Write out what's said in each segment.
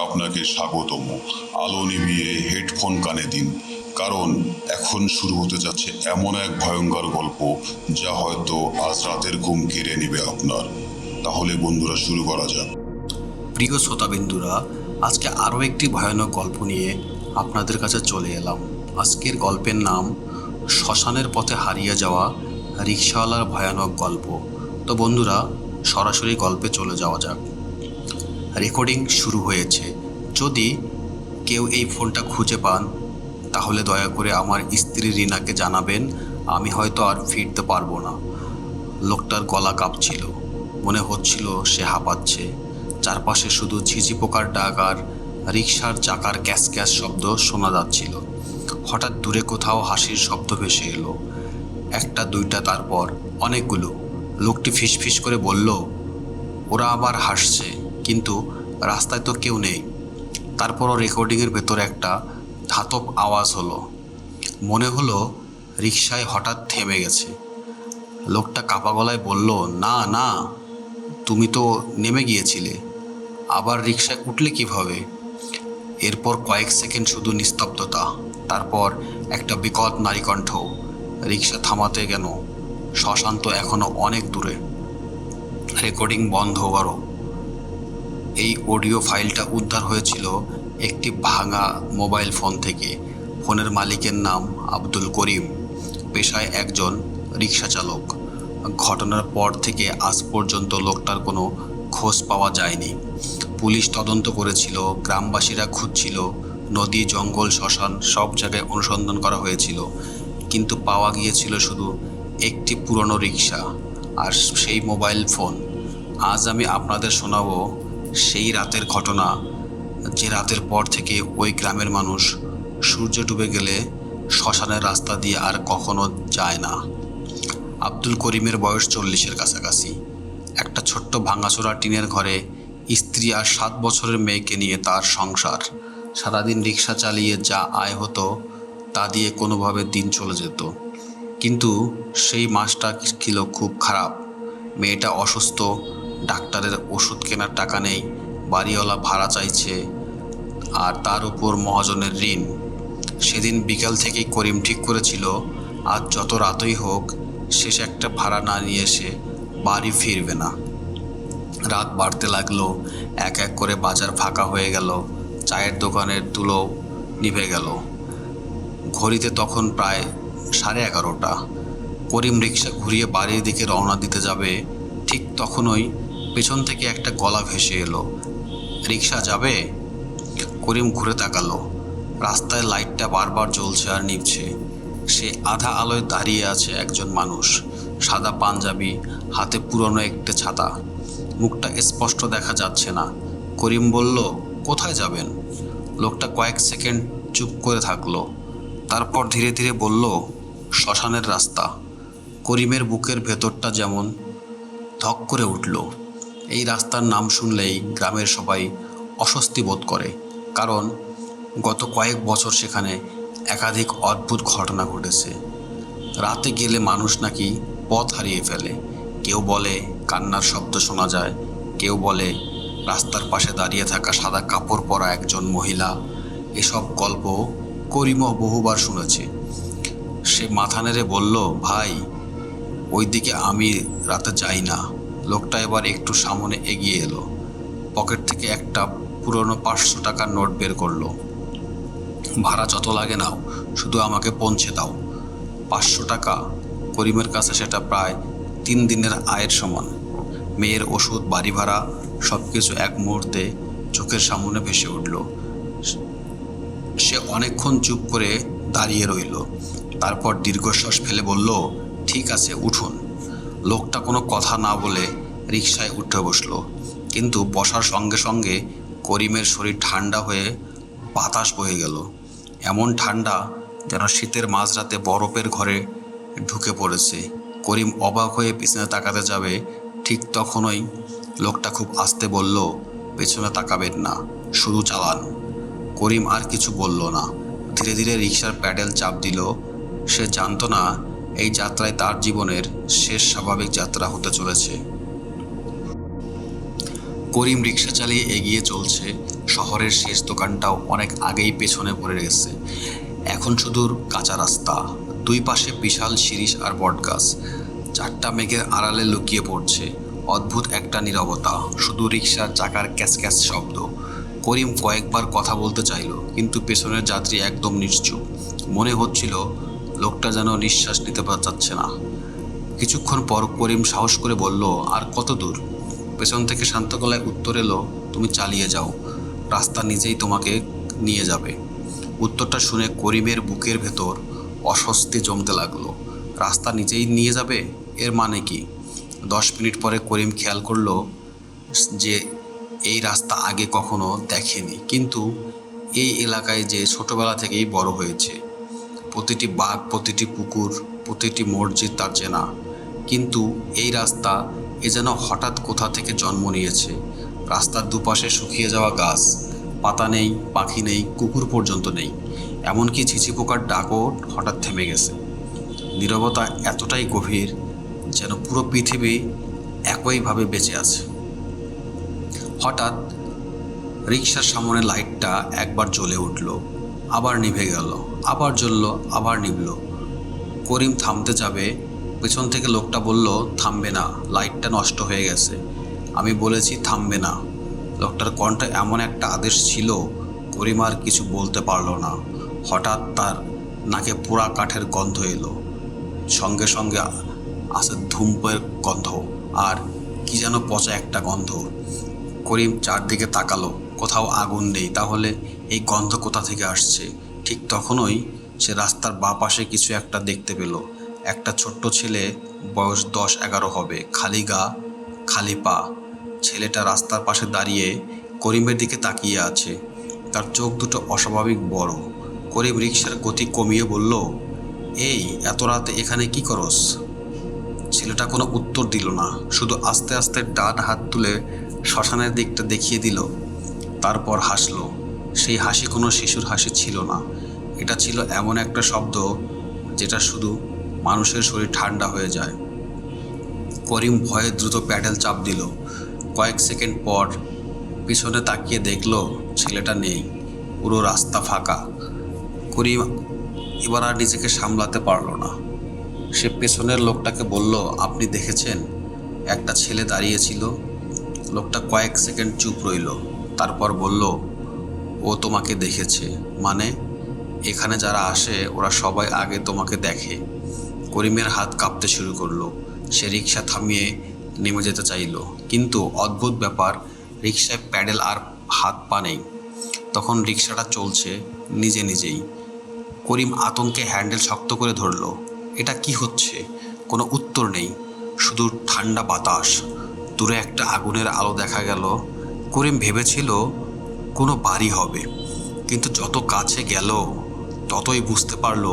আপনাকে স্বাগতম। আলো নিভিয়ে হেডফোন কানে দিন, কারণ এখন শুরু হতে যাচ্ছে এমন এক ভয়ঙ্কর গল্প যা হয়তো আজ রাতের ঘুম কেড়ে নেবে আপনার। তাহলে বন্ধুরা, শুরু করা যাক। প্রিয় শ্রোতাবিন্দুরা, আজকে আরও একটি ভয়ানক গল্প নিয়ে আপনাদের কাছে চলে এলাম। আজকের গল্পের নাম শ্মশানের পথে হারিয়ে যাওয়া রিকশাওয়ালার ভয়ানক গল্প। তো বন্ধুরা, সরাসরি গল্পে চলে যাওয়া যাক। রেকর্ডিং শুরু হয়েছে। যদি কেউ এই ফোনটা খুঁজে পান তাহলে দয়া করে আমার স্ত্রী রিনাকে জানাবেন, আমি হয়তো আর ফিরতে পারবো না। লোকটার গলা কাঁপছিল, মনে হচ্ছিল সে হাঁপাচ্ছে। চারপাশে শুধু ঝিঝি পোকার ডাক আর রিকশার চাকার ক্যাস ক্যাস শব্দ শোনা যাচ্ছিল। হঠাৎ দূরে কোথাও হাসির শব্দ ভেসে এলো, একটা দুইটা, তারপর অনেকগুলো। লোকটি ফিসফিস করে বলল, ওরা আবার হাসছে, কিন্তু রাস্তায় তো কেউ নেই। তারপরও রেকর্ডিংয়ের ভেতরে একটা ধাতব আওয়াজ হলো। মনে হলো রিকশায় হঠাৎ থেমে গেছে। লোকটা কাপা গলায় বলল, না না, তুমি তো নেমে গিয়েছিলে, আবার রিকশায় উঠলে কিভাবে? এরপর কয়েক সেকেন্ড শুধু নিস্তব্ধতা, তারপর একটা বিকট নারী কণ্ঠ, রিকশা থামাতে কেন? শ্মশান তো এখনো অনেক দূরে। রেকর্ডিং বন্ধ করো। এই অডিও ফাইলটা উদ্ধার হয়েছিল একটি ভাঙা মোবাইল ফোন থেকে। ফোনের মালিকের নাম আব্দুল করিম, পেশায় একজন রিকশা চালক। ঘটনার পর থেকে আজ পর্যন্ত লোকটার কোনো খোঁজ পাওয়া যায়নি। পুলিশ তদন্ত করেছিল, গ্রামবাসীরা খুঁজছিল, নদী, জঙ্গল, শ্মশান সব জায়গায় অনুসন্ধান করা হয়েছিল, কিন্তু পাওয়া গিয়েছিল শুধু একটি পুরনো রিকশা আর সেই মোবাইল ফোন। আজ আমি আপনাদের শোনাবো সেই রাতের ঘটনা, যে রাতের পর থেকে ওই গ্রামের মানুষ সূর্য ডুবে গেলে শ্মশানের রাস্তা দিয়ে আর কখনো যায় না। আব্দুল করিমের বয়স 40-এর কাছাকাছি। একটা ছোট্ট ভাঙাচোরা টিনের ঘরে স্ত্রী আর 7 বছরের মেয়েকে নিয়ে তার সংসার। সারাদিন রিকশা চালিয়ে যা আয় হতো তা দিয়ে কোনোভাবে দিন চলে যেত। কিন্তু সেই মাসটা ছিল খুব খারাপ। মেয়েটা অসুস্থ, ডাক্তারের ওষুধ কেনার টাকা নেই, বাড়িওয়ালা ভাড়া চাইছে, আর তার উপর মহাজনের ঋণ। সেদিন বিকাল থেকেই করিম ঠিক করেছিল, আজ যত রাতই হোক শেষ একটা ভাড়া না নিয়ে এসে বাড়ি ফিরবে না। রাত বাড়তে লাগলো, এক এক করে বাজার ফাঁকা হয়ে গেল, চায়ের দোকানের তুলো নিভে গেল। ঘড়িতে তখন প্রায় 11:30। করিম রিকশা ঘুরিয়ে বাড়ির দিকে রওনা দিতে যাবে, ঠিক তখনই পেছন থেকে একটা গলা ভেসে এলো, রিকশা যাবে? করিম ঘুরে তাকালো। রাস্তায় লাইটটা বারবার জ্বলছে আর নিভছে। সে আধা আলোয় দাঁড়িয়ে আছে একজন মানুষ, সাদা পাঞ্জাবি, হাতে পুরনো একটা ছাতা। মুখটা স্পষ্ট দেখা যাচ্ছে না। করিম বলল, কোথায় যাবেন? লোকটা কয়েক সেকেন্ড চুপ করে থাকলো, তারপর ধীরে ধীরে বলল, শ্মশানের রাস্তা। করিমের বুকের ভেতরটা যেমন ধক করে উঠল। এই রাস্তার নাম শুনলেই গ্রামের সবাই অস্বস্তি বোধ করে, কারণ গত কয়েক বছর সেখানে একাধিক অদ্ভুত ঘটনা ঘটেছে। রাতে গেলে মানুষ নাকি পথ হারিয়ে ফেলে। কেউ বলে কান্নার শব্দ শোনা যায়, কেউ বলে রাস্তার পাশে দাঁড়িয়ে থাকা সাদা কাপড় পরা একজন মহিলা। এসব গল্প করিমও বহুবার শুনেছে। সে মাথা নেড়ে বলল, ভাই, ওই দিকে আমি রাতে যাই না। লোকটা এবার একটু সামনে এগিয়ে এলো, পকেট থেকে একটা পুরনো 500 টাকার নোট বের করলো। ভাড়া যত লাগে নাও, শুধু আমাকে পৌঁছে দাও। 500 টাকা। করিমের কাছে সেটা প্রায় 3 দিনের আয়ের সমান। মেয়ের ওষুধ, বাড়ি ভাড়া, সব কিছু এক মুহূর্তে চোখের সামনে ভেসে উঠল। সে অনেকক্ষণ চুপ করে দাঁড়িয়ে রইল, তারপর দীর্ঘশ্বাস ফেলে বলল, ঠিক আছে, উঠুন। লোকটা কোনো কথা না বলে রিকশায় উঠে বসলো, কিন্তু বসার সঙ্গে সঙ্গে করিমের শরীর ঠান্ডা হয়ে বাতাস বয়ে গেল। এমন ঠান্ডা যেন শীতের মাঝরাতে বরফের ঘরে ঢুকে পড়েছে। করিম অবাক হয়ে পিছনে তাকাতে যাবে, ঠিক তখনই লোকটা খুব আস্তে বলল, পেছনে তাকাবেন না, শুধু চালান। করিম আর কিছু বলল না, ধীরে ধীরে রিকশার প্যাডেল চাপ দিল। সে জানতো না এই যাত্রায় তার জীবনের শেষ স্বাভাবিক যাত্রা হতে চলেছে। করিম রিক্সা চালিয়ে এগিয়ে চলছে। শহরের শেষ দোকানটাও অনেক আগেই পেছনে পড়ে গেছে। এখন শুধু কাঁচা রাস্তা, দুই পাশে বিশাল শিরীষ আর বটগাছ, চারটা মেঘের আড়ালে লুকিয়ে পড়ছে। অদ্ভুত একটা নীরবতা, শুধু রিক্সার চাকার ক্যাচ ক্যাচ শব্দ। করিম কয়েকবার কথা বলতে চাইল, কিন্তু পেছনের যাত্রী একদম নিশ্চুপ। মনে হচ্ছিল লোকটা যেন নিঃশ্বাস নিতে চাচ্ছে না। কিছুক্ষণ পর করিম সাহস করে বলল, আর কত দূর? পেছন থেকে শান্ত গলায় উত্তর এলো, তুমি চালিয়ে যাও, রাস্তা নিজেই তোমাকে নিয়ে যাবে। উত্তরটা শুনে করিমের বুকের ভেতর অস্বস্তি জমতে লাগলো। রাস্তা নিজেই নিয়ে যাবে, এর মানে কি? 10 মিনিট পরে করিম খেয়াল করলো যে এই রাস্তা আগে কখনো দেখেনি, কিন্তু এই এলাকায় যে ছোটবেলা থেকেই বড় হয়েছে। প্রতিটি বাঘ, প্রতিটি পুকুর, প্রতিটি মসজিদ তার চেনা। কিন্তু এই রাস্তা যেন হঠাৎ কোথা থেকে জন্ম নিয়েছে। রাস্তার দুপাশে শুকিয়ে যাওয়া গাছ, পাতা নেই, পাখি নেই, কুকুর পর্যন্ত নেই। এমনকি ঝিঝি পোকার ডাকও হঠাৎ থেমে গেছে। নীরবতা এতটাই গভীর যেন পুরো পৃথিবী একইভাবে বেঁচে আছে। হঠাৎ রিকশার সামনে লাইটটা একবার জ্বলে উঠল, আবার নিভে গেল, আবার জ্বলল, আবার নিভল। করিম থামতে যাবে, পেছন থেকে লোকটা বলল, থামবে না, লাইটটা নষ্ট হয়ে গেছে। আমি বলেছি থামবে না। লোকটার কণ্ঠে এমন একটা আদেশ ছিল, করিম আর কিছু বলতে পারল না। হঠাৎ তার নাকে পোড়া কাঠের গন্ধ এলো, সঙ্গে সঙ্গে আসে ধূমপানের গন্ধ আর কি যেন পচা একটা গন্ধ। করিম চারদিকে তাকালো, কোথাও আগুন নেই। তাহলে এই গন্ধ কোথা থেকে আসছে? ঠিক তখনই সে রাস্তার বাঁ পাশে কিছু একটা দেখতে পেল। একটা ছোট্ট ছেলে, বয়স 10-11 হবে, খালি গা, খালি পা। ছেলেটা রাস্তার পাশে দাঁড়িয়ে করিমের দিকে তাকিয়ে আছে। তার চোখ দুটো অস্বাভাবিক বড়। করিম রিকশার গতি কমিয়ে বলল, এই এত রাতে এখানে কি করস? ছেলেটা কোনো উত্তর দিল না, শুধু আস্তে আস্তে ডান হাত তুলে শ্মশানের দিকটা দেখিয়ে দিল। তারপর হাসলো। সেই হাসি কোনো শিশুর হাসি ছিল না, এটা ছিল এমন একটা শব্দ যেটা শুধু মানুষের শরীর ঠান্ডা হয়ে যায়। করিম ভয়ে দ্রুত প্যাডেল চাপ দিল। কয়েক সেকেন্ড পর পিছনে তাকিয়ে দেখল ছেলেটা নেই, পুরো রাস্তা ফাঁকা। করিম এবার আর নিজেকে সামলাতে পারল না। সে পেছনের লোকটাকে বলল, আপনি দেখেছেন? একটা ছেলে দাঁড়িয়েছিল। লোকটা কয়েক সেকেন্ড চুপ রইল, তারপর বলল, ও তোমাকে দেখেছে? মানে? এখানে যারা আসে ওরা সবাই আগে তোমাকে দেখে। করিমের হাত কাঁপতে শুরু করলো। সে রিকশা থামিয়ে নেমে যেতে চাইল, কিন্তু অদ্ভুত ব্যাপার, রিকশায় প্যাডেল আর হাত পা নেই। তখন রিকশাটা চলছে নিজে নিজেই। করিম আতঙ্কে হ্যান্ডেল শক্ত করে ধরল। এটা কি হচ্ছে? কোনো উত্তর নেই, শুধু ঠান্ডা বাতাস। দূরে একটা আগুনের আলো দেখা গেল। করিম ভেবেছিল কোনো বাড়ি হবে, কিন্তু যত কাছে গেল ততই বুঝতে পারল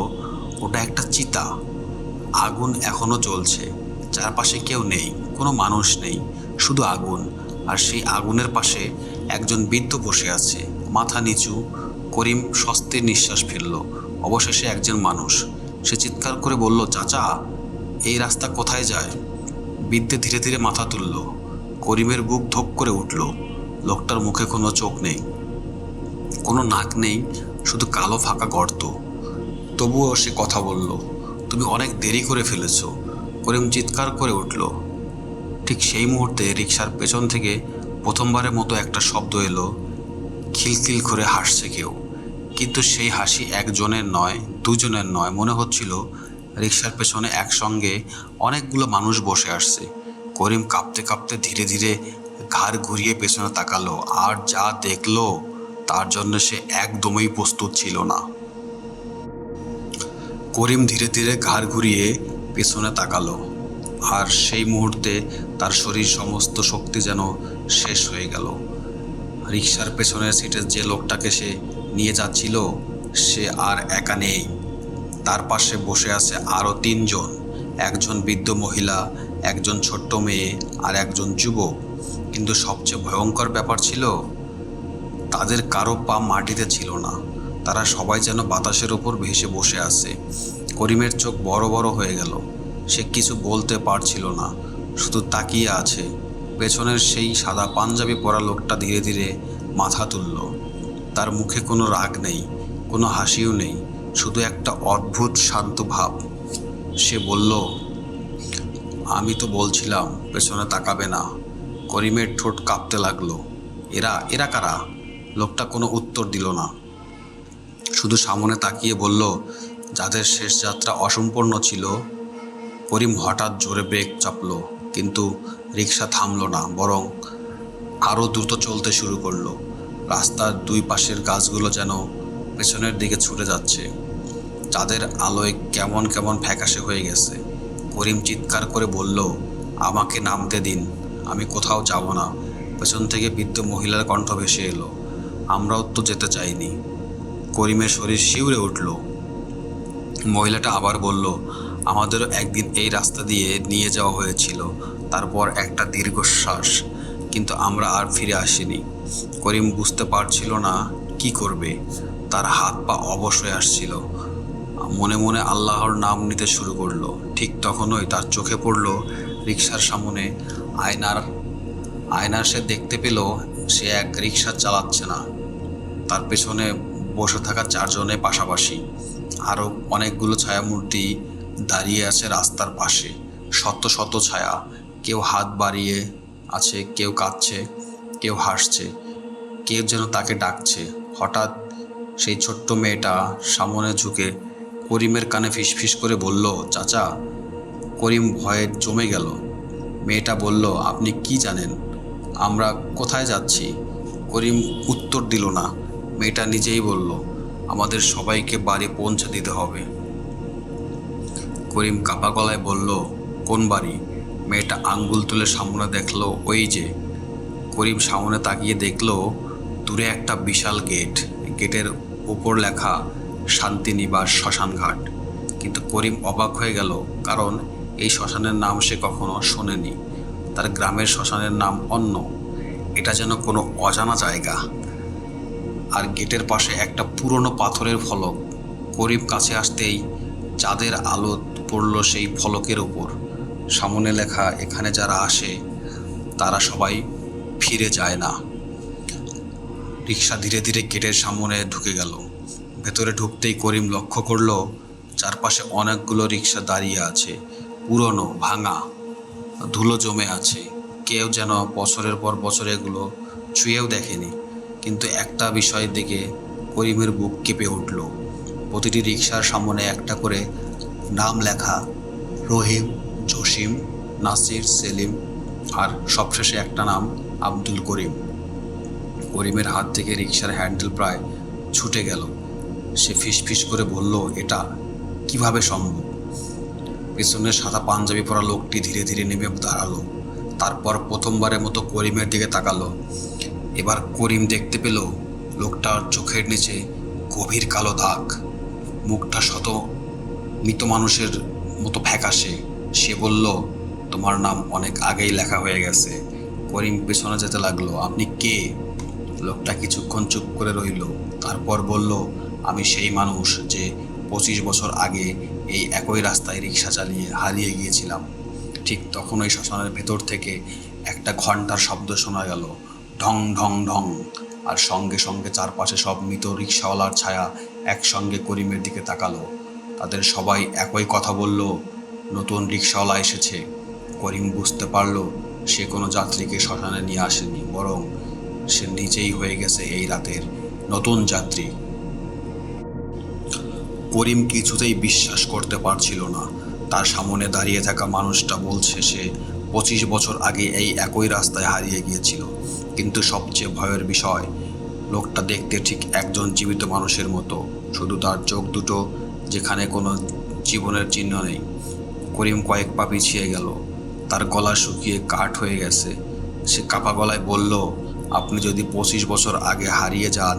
ওটা একটা চিতা। আগুন এখনো জ্বলছে, চারপাশে কেউ নেই, কোনো মানুষ নেই, শুধু আগুন। আর সেই আগুনের পাশে একজন বৃদ্ধ বসে আছে, মাথা নিচু। করিম স্বস্তির নিঃশ্বাস ফেলল। অবশেষে একজন মানুষ। সে চিৎকার করে বলল, চাচা, এই রাস্তা কোথায় যায়? বৃদ্ধ ধীরে ধীরে মাথা তুলল। করিমের বুক ধক করে উঠল। লোকটার মুখে কোনো চোখ নেই, কোনো নাক নেই, শুধু কালো ফাঁকা গর্ত। তবুও সে কথা বলল, তুমি অনেক দেরি করে ফেলেছ। করিম চিৎকার করে উঠল। ঠিক সেই মুহূর্তে রিকশার পেছন থেকে প্রথমবারের মতো একটা শব্দ এলো, খিলখিল করে হাসছে কেউ। কিন্তু সেই হাসি একজনের নয়, দুজনের নয়, মনে হচ্ছিল রিকশার পেছনে একসঙ্গে অনেকগুলো মানুষ বসে আসছে। করিম কাঁপতে কাঁপতে ধীরে ধীরে ঘাড় ঘুরিয়ে পেছনে তাকালো, আর যা দেখলো তার জন্য সে একদমই প্রস্তুত ছিল না। করিম ধীরে ধীরে ঘাড় ঘুরিয়ে পেছনে তাকালো, আর সেই মুহূর্তে তার শরীর সমস্ত শক্তি যেন শেষ হয়ে গেল। রিকশার পেছনের সিটে যে লোকটাকে সে নিয়ে যাচ্ছিল সে আর একা নেই। তার পাশে বসে আছে আরও 3 জন, একজন বৃদ্ধ মহিলা, একজন ছোট্ট মেয়ে আর একজন যুবক। কিন্তু সবচেয়ে ভয়ঙ্কর ব্যাপার ছিল, তাদের কারো পা মাটিতে ছিল না। তারা সবাই যেন বাতাসের ওপর ভেসে বসে আছে। করিমের চোখ বড় বড় হয়ে গেল। সে কিছু বলতে পারছিল না, শুধু তাকিয়ে আছে। পেছনের সেই সাদা পাঞ্জাবি পরা লোকটা ধীরে ধীরে মাথা তুলল। তার মুখে কোনো রাগ নেই, কোনো হাসিও নেই, শুধু একটা অদ্ভুত শান্ত ভাব। সে বলল, আমি তো বলছিলাম পেছনে তাকাবে না। করিমের ঠোঁট কাঁপতে লাগলো। এরা এরা কারা? লোকটা কোনো উত্তর দিল না, শুধু সামনে তাকিয়ে বলল, যাদের শেষ যাত্রা অসম্পূর্ণ ছিল। করিম হঠাৎ জোরে ব্রেক চাপলো, কিন্তু রিক্সা থামলো না, বরং আরও দ্রুত চলতে শুরু করলো। রাস্তার দুই পাশের গাছগুলো যেন পেছনের দিকে ছুটে যাচ্ছে। চাঁদের আলোয় কেমন কেমন ফ্যাকাশে হয়ে গেছে। করিম চিৎকার করে বলল, আমাকে নামতে দিন, আমি কোথাও যাব না। পেছন থেকে বৃদ্ধ মহিলার কণ্ঠ ভেসে এলো, আমরাও তো যেতে চাইনি। করিমের শরীর শিউরে উঠল। মহিলাটা আবার বলল, আমাদেরও একদিন এই রাস্তা দিয়ে নিয়ে যাওয়া হয়েছিল, তারপর একটা দীর্ঘশ্বাস, কিন্তু আমরা আর ফিরে আসিনি। করিম বুঝতে পারছিল না কি করবে। তার হাত পা অবশ হয়ে আসছিল। মনে মনে আল্লাহর নাম নিতে শুরু করলো। ঠিক তখনই তার চোখে পড়ল রিকশার সামনে আয়নার সে দেখতে পেল সে এক রিকশা চালাচ্ছে না। তার পেছনে বসে থাকা চারজনের পাশাপাশি আরও অনেকগুলো ছায়ামূর্তি দাঁড়িয়ে আছে রাস্তার পাশে। শত শত ছায়া, কেউ হাত বাড়িয়ে আছে, কেউ কাঁদছে, কেউ হাসছে, কেউ যেন তাকে ডাকছে। হঠাৎ সেই ছোট্ট মেয়েটা সামনে ঝুঁকে করিমের কানে ফিসফিস করে বলল, চাচা। করিম ভয়ে জমে গেল। মেয়েটা বলল, আপনি কি জানেন আমরা কোথায় যাচ্ছি? করিম উত্তর দিল না। মেয়েটা নিজেই বলল, আমাদের সবাইকে বাড়ি পৌঁছে দিতে হবে। করিম কাপা গলায় বলল, কোন বাড়ি? মেয়েটা আঙ্গুল তুলে সামনে দেখলো, ওই যে। করিম সামনে তাকিয়ে দেখল দূরে একটা বিশাল গেট। গেটের উপর লেখা শান্তিনিবাস শ্মশানঘাট। কিন্তু করিম অবাক হয়ে গেল, কারণ এই শ্মশানের নাম সে কখনো শোনেনি। তার গ্রামের শ্মশানের নাম অন্য। এটা যেন কোনো অজানা জায়গা। আর গেটের পাশে একটা পুরনো পাথরের ফলক। করিম কাছে আসতেই চাঁদের আলো পড়ল সেই ফলকের উপর। সামনে লেখা, এখানে যারা আসে তারা সবাই ফিরে যায় না। রিক্সা ধীরে ধীরে গেটের সামনে ঢুকে গেল। ভেতরে ঢুকতেই করিম লক্ষ্য করল চারপাশে অনেকগুলো রিক্সা দাঁড়িয়ে আছে, পুরনো, ভাঙা, ধুলো জমে আছে। কেউ যেন বছরের পর বছর এগুলো ছুঁয়েও দেখেনি। কিন্তু একটা বিষয়ের দিকে করিমের বুক কেঁপে উঠল। প্রতিটি রিক্সার সামনে একটা করে নাম লেখা, রহিম, জসিম, নাসির, সেলিম, আর সবশেষে একটা নাম, আব্দুল করিম। করিমের হাত থেকে রিক্সার হ্যান্ডেল প্রায় ছুটে গেল। সে ফিসফিস করে বলল, এটা কিভাবে সম্ভব? পেছনের সাদা পাঞ্জাবি পরা লোকটি ধীরে ধীরে নেমে দাঁড়ালো। তারপর প্রথমবারের মতো করিমের দিকে তাকালো। এবার করিম দেখতে পেল লোকটার চোখের নিচে গভীর কালো দাগ। মুখটা শত মৃত মানুষের মতো ফ্যাকাশে। সে বলল, তোমার নাম অনেক আগেই লেখা হয়ে গেছে। করিম পেছনে যেতে লাগলো। আপনি কে? লোকটা কিছুক্ষণ চুপ করে রইল, তারপর বলল, আমি সেই মানুষ যে 25 বছর আগে এই একই রাস্তায় রিক্সা চালিয়ে হারিয়ে গিয়েছিলাম। ঠিক তখনই শ্মশানের ভেতর থেকে একটা ঘন্টার শব্দ শোনা গেল, ঢং ঢং ঢং। আর সঙ্গে সঙ্গে চারপাশে সব মৃত রিক্সাওয়ালার ছায়া একসঙ্গে করিমের দিকে তাকালো। তাদের সবাই একই কথা বলল, নতুন রিক্সাওয়ালা এসেছে। করিম বুঝতে পারল সে কোনো যাত্রীকে শ্মশানে নিয়ে আসেনি, বরং সে নিজেই হয়ে গেছে এই রাতের নতুন যাত্রী। করিম কিছুতেই বিশ্বাস করতে পারছিল না। তার সামনে দাঁড়িয়ে থাকা মানুষটা বলছে সে 25 বছর আগে এই একই রাস্তায় হারিয়ে গিয়েছিল। কিন্তু সবচেয়ে ভয়ের বিষয়, লোকটা দেখতে ঠিক একজন জীবিত মানুষের মতো, শুধু তার চোখ দুটো যেখানে কোনো জীবনের চিহ্ন নেই। করিম কয়েক পা পিছিয়ে গেল। তার গলা শুকিয়ে কাঠ হয়ে গেছে। সে কাপা গলায় বলল, আপনি যদি 25 বছর আগে হারিয়ে যান,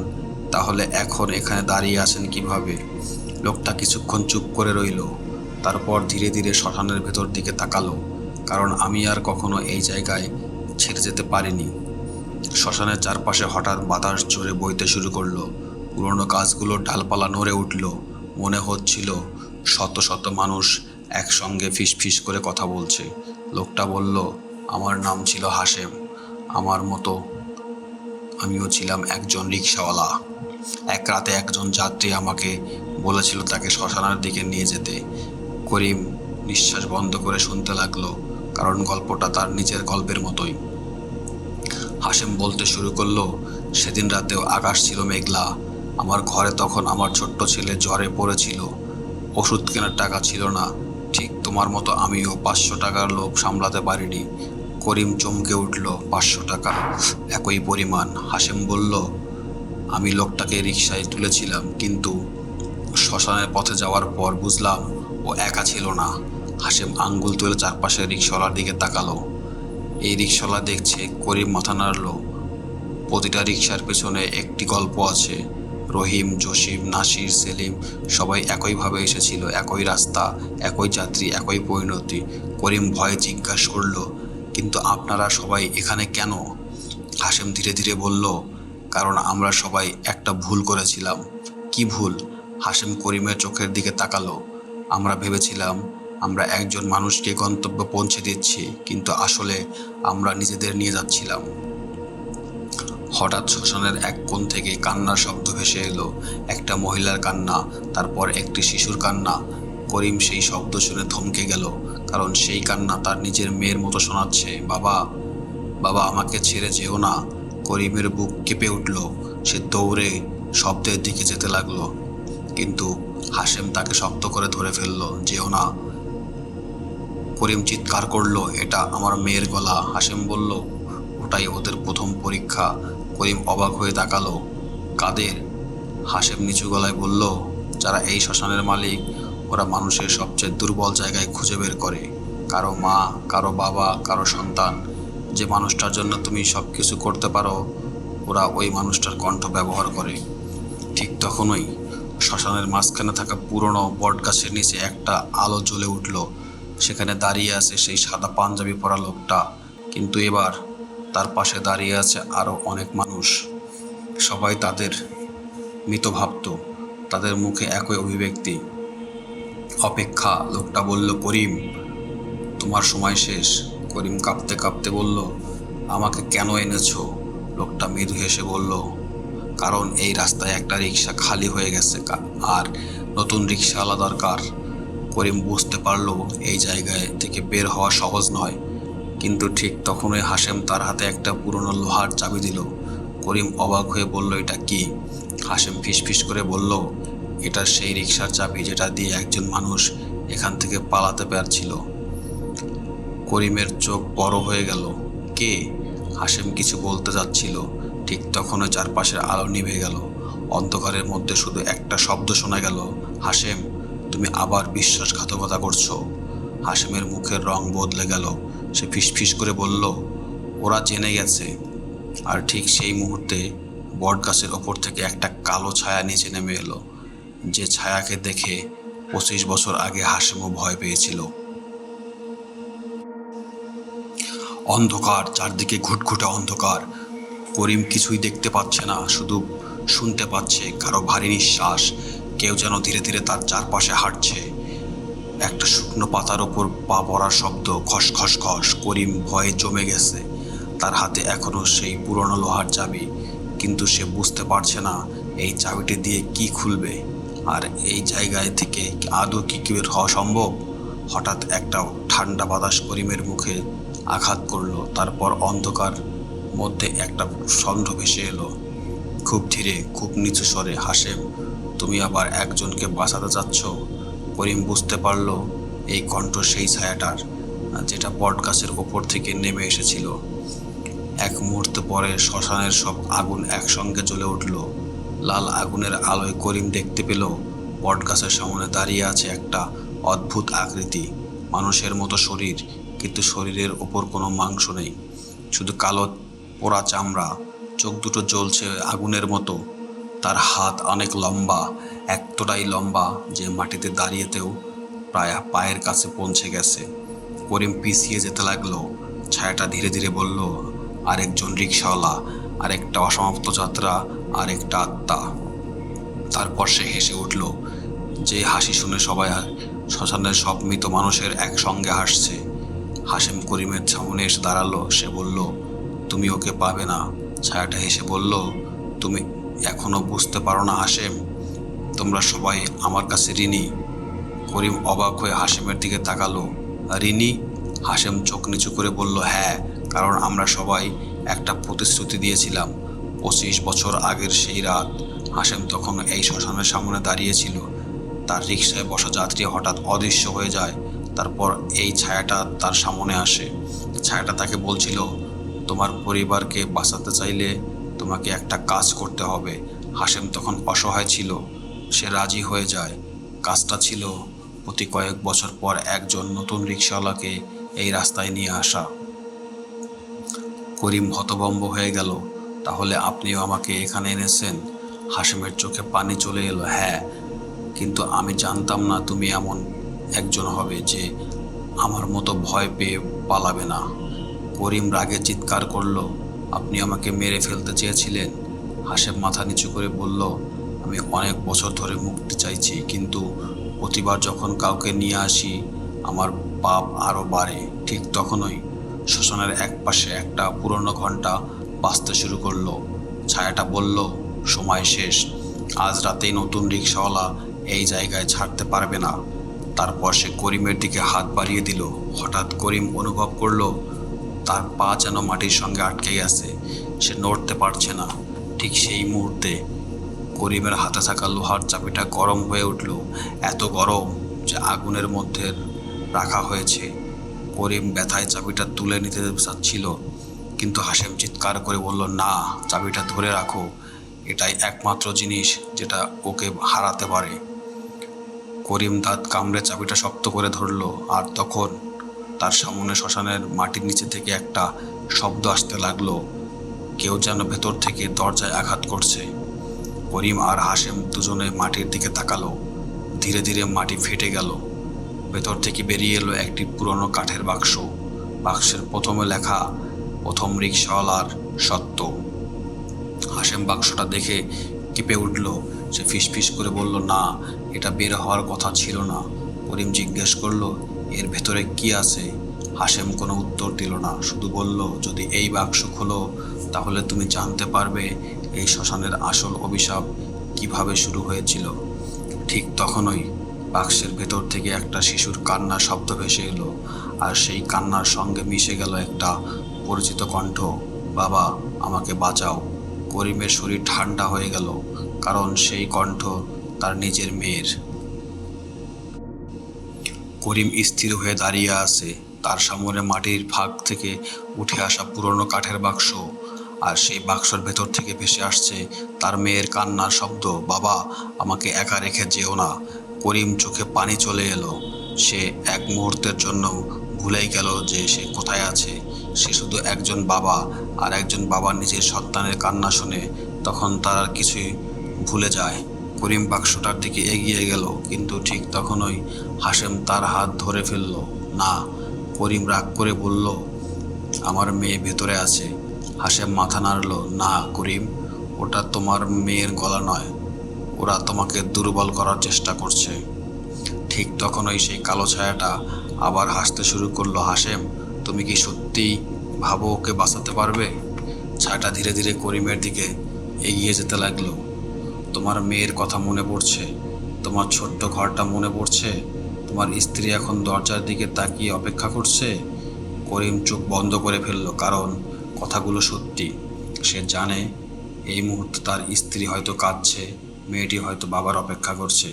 তাহলে এখন এখানে দাঁড়িয়ে আছেন কিভাবে? লোকটা কিছুক্ষণ চুপ করে রইল, তারপর ধীরে ধীরে শ্মশানের ভেতর দিকে তাকালো। কারণ আমি আর কখনো এই জায়গায় ছেড়ে যেতে পারিনি। শ্মশানের চারপাশে হঠাৎ বাতাস জোরে বইতে শুরু করলো। পুরনো গাছগুলোর ডালপালা নড়ে উঠল। মনে হচ্ছিল শত শত মানুষ একসঙ্গে ফিসফিস করে কথা বলছে। লোকটা বলল, আমার নাম ছিল হাশেম। আমার মতো আমিও ছিলাম একজন রিকশাওয়ালা। এক রাতে একজন যাত্রী আমাকে বলেছিল তাকে শ্মশানের দিকে নিয়ে যেতে। করিম নিঃশ্বাস বন্ধ করে শুনতে লাগলো, কারণ গল্পটা তার নিজের গল্পের মতোই। হাশেম বলতে শুরু করলো, সেদিন রাতেও আকাশ ছিল মেঘলা। আমার ঘরে তখন আমার ছোট্ট ছেলে জ্বরে পড়েছিল। ওষুধ কেনার টাকা ছিল না। ঠিক তোমার মতো আমিও 500 টাকার লোভ সামলাতে পারিনি। করিম চমকে উঠল। 500 টাকা? একই পরিমাণ। হাশেম বলল, আমি লোকটাকে রিকশায় তুলেছিলাম, কিন্তু শ্মশানের পথে যাওয়ার পর বুঝলাম ও একা ছিল না। হাশেম আঙ্গুল তুলে চারপাশে রিকশাওয়ালার দিকে তাকালো। এই রিকশাওয়ালা দেখছে। করিম মাথা নাড়ল। প্রতিটা রিকশার পেছনে একটি গল্প আছে। রহিম, জসিম, নাসির, সেলিম সবাই একইভাবে এসেছিল, একই রাস্তা, একই যাত্রী, একই পরিণতি। করিম ভয়ে জিজ্ঞাসা করলো, কিন্তু আপনারা সবাই এখানে কেন? হাশেম ধীরে ধীরে বলল, কারণ আমরা সবাই একটা ভুল করেছিলাম। কি ভুল? হাশেম করিমের চোখের দিকে তাকালো। আমরা ভেবেছিলাম আমরা একজন মানুষকে গন্তব্যে পৌঁছে দিচ্ছি, কিন্তু আসলে আমরা নিজেদের নিয়ে যাচ্ছিলাম। হঠাৎ শ্মশানের এক কোণ থেকে কান্নার শব্দ ভেসে এলো। একটা মহিলার কান্না, তারপর একটি শিশুর কান্না। করিম সেই শব্দ শুনে থমকে গেল, কারণ সেই কান্না তার নিজের মেয়ের মতো শোনাচ্ছে। বাবা, বাবা, আমাকে ছেড়ে যেও না। করিমের বুক কেঁপে উঠল। সে দৌড়ে শব্দের দিকে যেতে লাগলো, কিন্তু হাশেম তাকে শক্ত করে ধরে ফেলল। যেও না। করিম চিৎকার করলো, এটা আমার মেয়ের গলা। হাশেম বলল, ওটাই ওদের প্রথম পরীক্ষা। করিম অবাক হয়ে তাকালো। কাদের? হাশেম নিচু গলায় বলল, যারা এই শ্মশানের মালিক। ওরা মানুষের সবচেয়ে দুর্বল জায়গায় খুঁজে বের করে। কারো মা, কারো বাবা, কারো সন্তান। যে মানুষটার জন্য তুমি সব কিছু করতে পারো, ওরা ওই মানুষটার কণ্ঠ ব্যবহার করে। ঠিক তখনই শ্মশানের মাঝখানে থাকা পুরনো বটগাছের নিচে একটা আলো জ্বলে উঠল। সেখানে দাঁড়িয়ে আছে সেই সাদা পাঞ্জাবি পরা লোকটা, কিন্তু এবার তার পাশে দাঁড়িয়ে আছে আরো অনেক মানুষ। সবাই তাদের মৃত ভাবত। তাদের মুখে একই অভিব্যক্তি, অপেক্ষা। লোকটা বলল, করিম, তোমার সময় শেষ। করিম কাঁপতে কাঁপতে বলল, আমাকে কেন এনেছো? লোকটা মৃদু হেসে বলল, কারণ এই রাস্তায় একটা রিক্সা খালি হয়ে গেছে আর নতুন রিক্সাওয়ালা দরকার। করিম বুঝতে পারলো এই জায়গায় থেকে বের হওয়া সহজ নয়, কিন্তু ঠিক তখনই হাশেম তার হাতে একটা পুরনো লোহার চাবি দিল। করিম অবাক হয়ে বলল, এটা কি? হাশেম ফিসফিস করে বলল, এটা সেই রিক্সার চাবি যেটা দিয়ে একজন মানুষ এখান থেকে পালাতে পারছিল। করিমের চোখ বড় হয়ে গেল। কে? হাশেম কিছু বলতে যাচ্ছিল, ঠিক তখনই চারপাশের আলো নিভে গেল। অন্ধকারের মধ্যে শুধু একটা শব্দ শোনা গেল, হাশেম, তুমি আবার বিশ্বাসঘাতকতা করছো। হাশেমের মুখের রং বদলে গেল। সে ফিসফিস করে বলল, ওরা জেনে গেছে। আর ঠিক সেই মুহূর্তে বটগাছের ওপর থেকে একটা কালো ছায়া নিচে নেমে এলো, যে ছায়াকে দেখে 25 বছর আগে হাশেমও ভয় পেয়েছিল। অন্ধকার, চারদিকে ঘুটঘুটে অন্ধকার। করিম কিছুই দেখতে পাচ্ছে না, শুধু শুনতে পাচ্ছে কারো ভারী নিঃশ্বাস। কেউ যেন ধীরে ধীরে তার চারপাশে হাঁটছে। একটা শুকনো পাতার ওপর পা পড়ার শব্দ, খস খস খস। করিম ভয়ে জমে গেছে। তার হাতে এখনো সেই পুরনো লোহার চাবি, কিন্তু সে বুঝতে পারছে না এই চাবিটি দিয়ে কি খুলবে, আর এই জায়গায় থেকে আদৌ কি বের হওয়া সম্ভব। হঠাৎ একটা ঠান্ডা বাতাস করিমের মুখে আঘাত করলো। তারপর অন্ধকার মধ্যে একটা ছন্দ ভেসে এলো, খুব ধীরে, খুব নিচু স্বরে, হাশেম, তুমি আবার একজনকে বাঁচাতে চাচ্ছ। করিম বুঝতে পারল এই কণ্ঠ সেই ছায়াটার, যেটা বটগাছের ওপর থেকে নেমে এসেছিল। এক মুহূর্ত পরে শ্মশানের সব আগুন একসঙ্গে জ্বলে উঠল। লাল আগুনের আলোয় করিম দেখতে পেল বটগাছের সামনে দাঁড়িয়ে আছে একটা অদ্ভুত আকৃতি, মানুষের মতো শরীর, কিন্তু শরীরের ওপর কোনো মাংস নেই, শুধু কালো পোড়া চামড়া। চোখ দুটো জ্বলছে আগুনের মতো। তার হাত অনেক লম্বা, এতটাই লম্বা যে মাটিতে দাঁড়িয়েতেও প্রায় পায়ের কাছে পৌঁছে গেছে। করিম পিছিয়ে যেতে লাগলো। ছায়াটা ধীরে ধীরে বলল, আরেকজন রিকশাওয়ালা, আরেকটা অসমাপ্ত যাত্রা, আরেকটা আত্মা। তারপর সে হেসে উঠল, যে হাসি শুনে সবাই শ্মশানের সব মৃত মানুষের একসঙ্গে হাসছে। হাশেম করিমের সামনে এসে দাঁড়ালো। সে বলল, তুমি ওকে পাবে না। ছায়াটা হেসে বলল, তুমি এখনো বুঝতে পারো না হাশেম, তোমরা সবাই আমার কাছে ঋণী। করিম অবাক হয়ে হাশেমের দিকে তাকালো। ঋণী? হাশেম চোখ নিচু করে বলল, হ্যাঁ, কারণ আমরা সবাই একটা প্রতিশ্রুতি দিয়েছিলাম। 25 বছর আগের সেই রাত। হাশেম তখন এই শ্মশানের সামনে দাঁড়িয়েছিল। তার রিকশায় বসা যাত্রী হঠাৎ অদৃশ্য হয়ে যায়। তারপর এই ছায়াটা তার সামনে আসে। ছায়াটা তাকে বলছিল, তোমার পরিবারকে বাঁচাতে চাইলে তোমাকে একটা কাজ করতে হবে। হাশেম তখন অসহায় ছিল। সে রাজি হয়ে যায়। কাজটা ছিল প্রতি কয়েক বছর পর একজন নতুন রিকশাওয়ালাকে এই রাস্তায় নিয়ে আসা। করিম হতভম্ব হয়ে গেল। তাহলে আপনিও আমাকে এখানে এনেছেন? হাশেমের চোখে পানি চলে এলো। হ্যাঁ, কিন্তু আমি জানতাম না তুমি এমন একজন হবে যে আমার মতো ভয় পেয়ে পালাবে না। করিম রাগে চিৎকার করলো, আপনি আমাকে মেরে ফেলতে চেয়েছিলেন? হাশেম মাথা নিচু করে বলল, আমি অনেক বছর ধরে মুক্তি চাইছি, কিন্তু প্রতিবার যখন কাউকে নিয়ে আসি আমার পাপ আরও বাড়ে। ঠিক তখনই শ্মশানের একপাশে একটা পুরনো ঘন্টা বাজতে শুরু করলো। ছায়াটা বলল, সময় শেষ। আজ রাতেই নতুন রিকশাওয়ালা এই জায়গায় ছাড়তে পারবে না। তারপর সে করিমের দিকে হাত বাড়িয়ে দিল। হঠাৎ করিম অনুভব করলো তার পা যেন মাটির সঙ্গে আটকে গেছে। সে নড়তে পারছে না। ঠিক সেই মুহূর্তে করিমের হাতে থাকা লোহার চাবিটা গরম হয়ে উঠল। এত গরম যে আগুনের মধ্যে রাখা হয়েছে। করিম ব্যথায় চাবিটা তুলে নিতে চাচ্ছিল, কিন্তু হাশেম চিৎকার করে বলল, না, চাবিটা ধরে রাখো। এটাই একমাত্র জিনিস যেটা ওকে হারাতে পারে। করিম দাঁত কামড়ে চাবিটা শক্ত করে ধরল। আর তখন তার সামনে শ্মশানের মাটির নিচে থেকে একটা শব্দ আসতে লাগলো। কেউ যেন ভেতর থেকে দরজায় আঘাত করছে। করিম আর হাশেম দুজনে মাটির দিকে তাকালো। ধীরে ধীরে মাটি ফেটে গেল। ভেতর থেকে বেরিয়ে এলো একটি পুরনো কাঠের বাক্স। বাক্সের প্রথমে লেখা, প্রথম রিকশাওয়ালার সত্য। হাশেম বাক্সটা দেখে কেঁপে উঠল। সে ফিসফিস করে বলল, না, এটা বের হওয়ার কথা ছিল না। করিম জিজ্ঞেস করলো, এর ভেতরে কি আছে? হাশেম কোনো উত্তর দিল না, শুধু বলল, যদি এই বাক্স খোলো তাহলে তুমি জানতে পারবে এই শ্মশানের আসল অভিশাপ কিভাবে শুরু হয়েছিল। ঠিক তখনই বাক্সের ভেতর থেকে একটা শিশুর কান্নার শব্দ ভেসে এলো। আর সেই কান্নার সঙ্গে মিশে গেল একটা পরিচিত কণ্ঠ, বাবা, আমাকে বাঁচাও। করিমের শরীর ঠান্ডা হয়ে গেল, কারণ সেই কণ্ঠ তার নিজের মেয়ের। করিম স্থির হয়ে দাঁড়িয়ে আছে। তার সামনে মাটির ফাঁক থেকে উঠে আসা পুরনো কাঠের বাক্স, আর সেই বাক্সর ভেতর থেকে ভেসে আসছে তার মেয়ের কান্নার শব্দ, বাবা, আমাকে একা রেখে যেও না। করিম চোখে পানি চলে এলো। সে এক মুহূর্তের জন্য ভুলেই গেল যে সে কোথায় আছে। সে শুধু একজন বাবা, আর একজন বাবার নিজের সন্তানের কান্না শুনে তখন তার আর কিছুই ভুলে যায়। করিম বাক্সটার দিকে এগিয়ে গেল, কিন্তু ঠিক তখনই হাশেম তার হাত ধরে ফেলল। না, করিম রাগ করে বলল, আমার মেয়ে ভেতরে আছে। হাশেম মাথা নাড়ল, না করিম, ওটা তোমার মেয়ের গলা নয়। ওরা তোমাকে দুর্বল করার চেষ্টা করছে। ঠিক তখনই সেই কালো ছায়াটা আবার হাসতে শুরু করলো। হাশেম, তুমি কি সত্যিই ভাবো ওকে বাঁচাতে পারবে? ছায়াটা ধীরে ধীরে করিমের দিকে এগিয়ে যেতে লাগলো। তোমার মেয়ের কথা মনে পড়ছে? তোমার ছোট্ট ঘরটা মনে পড়ছে? তোমার স্ত্রী এখন দরজার দিকে তাকিয়ে অপেক্ষা করছে? করিম চোখ বন্ধ করে ফেলল, কারণ কথাগুলো সত্যি। সে জানে এই মুহূর্তে তার স্ত্রী হয়তো কাঁদছে, মেয়েটি হয়তো বাবার অপেক্ষা করছে।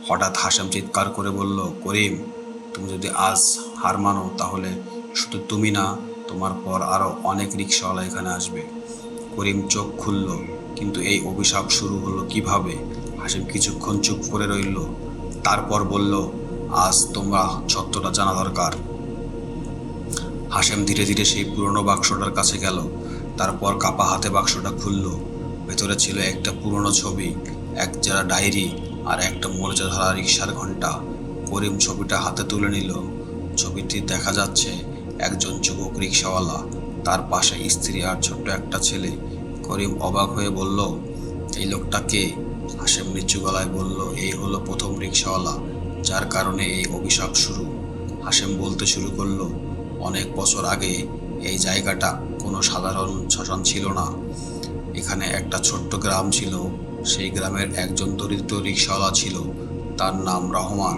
হঠাৎ হাশেম চিৎকার করে বলল, করিম, তুমি যদি আজ হার মানো তাহলে শুধু তুমি না, তোমার পর আরও অনেক রিকশাওয়ালা এখানে আসবে। করিম চোখ খুলল, কিন্তু এই অভিশাপ শুরু হলো কিভাবে? হাশেম কিছুক্ষণ চুপ করে রইল, তারপর বলল, আজ তোমরা সত্যটা জানা দরকার। হাশেম ধীরে ধীরে সেই পুরনো বাক্সটার কাছে গেল। তারপর কাপা হাতে বাক্সটা খুলল। ভেতরে ছিল একটা পুরনো ছবি, এক জোড়া ডায়েরি, আর একটা মরিচা ধরা রিকশার ঘন্টা। করিম ছবিটা হাতে তুলে নিল। ছবিটি দেখা যাচ্ছে একজন যুবক রিকশাওয়ালা, তার পাশে স্ত্রী আর ছোট্ট একটা ছেলে। করিম অবাক হয়ে বলল, এই লোকটা কে? হাশেম নিচু গলায় বলল, এই হলো প্রথম রিকশাওয়ালা, যার কারণে এই অভিশাপ শুরু। হাশেম বলতে শুরু করলো, অনেক বছর আগে এই জায়গাটা কোনো সাধারণ শ্মশান ছিল না। এখানে একটা ছোট্ট গ্রাম ছিল। সেই গ্রামের একজন দরিদ্র রিকশাওয়ালা ছিল। তার নাম রহমান।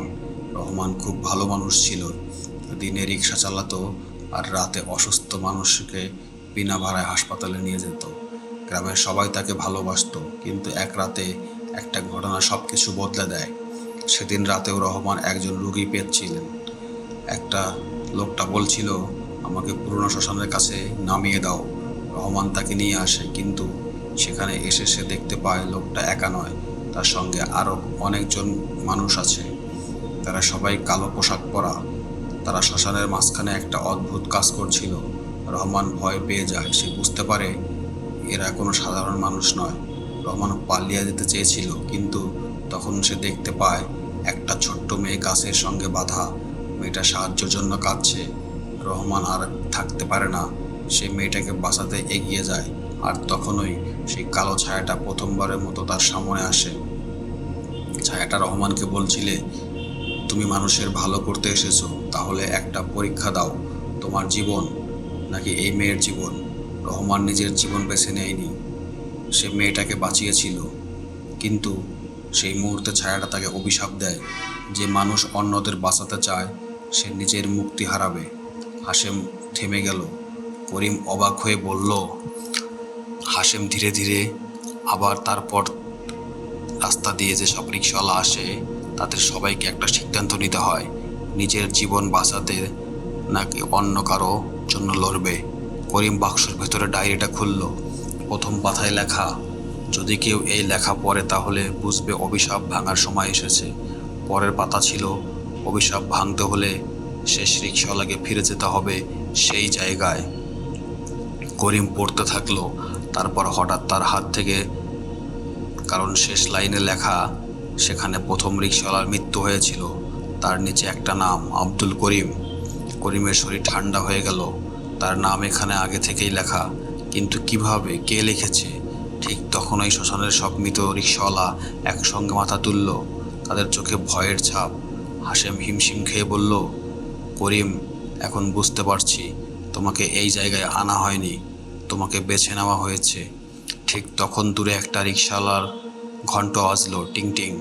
রহমান খুব ভালো মানুষ ছিল। দিনে রিকশা চালাতো আর রাতে অসুস্থ মানুষকে বিনা ভাড়ায় হাসপাতালে নিয়ে যেত। গ্রামের সবাই তাকে ভালোবাসতো, কিন্তু এক রাতে একটা ঘটনা সব কিছু বদলে দেয়। সেদিন রাতেও রহমান একজন রুগী পেয়েছিলেন। একটা লোকটা বলছিল, আমাকে পুরনো শ্মশানের কাছে নামিয়ে দাও। রহমান তাকে নিয়ে আসে, কিন্তু সেখানে এসে সে দেখতে পায় লোকটা একা নয়, তার সঙ্গে আরও অনেকজন মানুষ আছে। তারা সবাই কালো পোশাক পরা। তারা শ্মশানের মাঝখানে একটা অদ্ভুত কাজ করছিল। রহমান ভয় পেয়ে যায়। সে বুঝতে পারে এরা কোনো সাধারণ মানুষ নয়। রহমান পালিয়ে যেতে চেয়েছিল, কিন্তু তখন সে দেখতে পায় একটা ছোট্ট মেয়ে গাছের সঙ্গে বাঁধা। মেয়েটা সাহায্যের জন্য কাঁদছে। রহমান আর থাকতে পারে না। সে মেয়েটাকে বাঁচাতে এগিয়ে যায়, আর তখনই সেই কালো ছায়াটা প্রথমবারের মতো তার সামনে আসে। ছায়াটা রহমানকে বলছিলে, তুমি মানুষের ভালো করতে এসেছো, তাহলে একটা পরীক্ষা দাও, তোমার জীবন নাকি এই মেয়ের জীবন। রহমান নিজের জীবন বেছে নেয়নি, সে মেয়েটাকে বাঁচিয়েছিল। কিন্তু সেই মুহূর্তে ছায়াটা তাকে অভিশাপ দেয়, যে মানুষ অন্যদের বাঁচাতে চায় সে নিজের মুক্তি হারাবে। হাশেম থেমে গেল। করিম অবাক হয়ে বলল, হাশেম ধীরে ধীরে আবার তারপর রাস্তা দিয়ে যে সব রিকশাওয়ালা আসে তাদের সবাইকে একটা সিদ্ধান্ত নিতে হয়, নিজের জীবন বাঁচাতে নাকি অন্য কারো জন্য লড়বে। করিম বাক্সের ভেতরে ডায়েরিটা খুলল। প্রথম পাতায় লেখা, যদি কেউ এই লেখা পড়ে তাহলে বুঝবে অভিশাপ ভাঙার সময় এসেছে। পরের পাতা ছিল, অভিশাপ ভাঙতে হলে শেষ রিকশাওয়ালাকে ফিরে যেতে হবে সেই জায়গায়। করিম পড়তে থাকলো। তারপর হঠাৎ তার হাত থেকে, কারণ শেষ লাইনে লেখা সেখানে প্রথম রিকশাওয়ালার মৃত্যু হয়েছিল, তার নিচে একটা নাম, আব্দুল করিম। করিমের শরীর ঠান্ডা হয়ে গেল। তার নাম এখানে আগে থেকেই লেখা, কিন্তু কিভাবে, কে লিখেছে? ঠিক তখনই শ্মশানের সব মৃত রিকশাওয়ালা একসঙ্গে মাথা তুলল। তাদের চোখে ভয়ের ছাপ। হাশেম হিমশিম খেয়ে বলল, করিম, এখন বুঝতে পারছি তোমাকে এই জায়গায় আনা হয়নি, তোমাকে বেছে নেওয়া হয়েছে। ঠিক তখন দূরে একটা রিকশাওয়ালার ঘন্ট বাজলো, টিং টিং।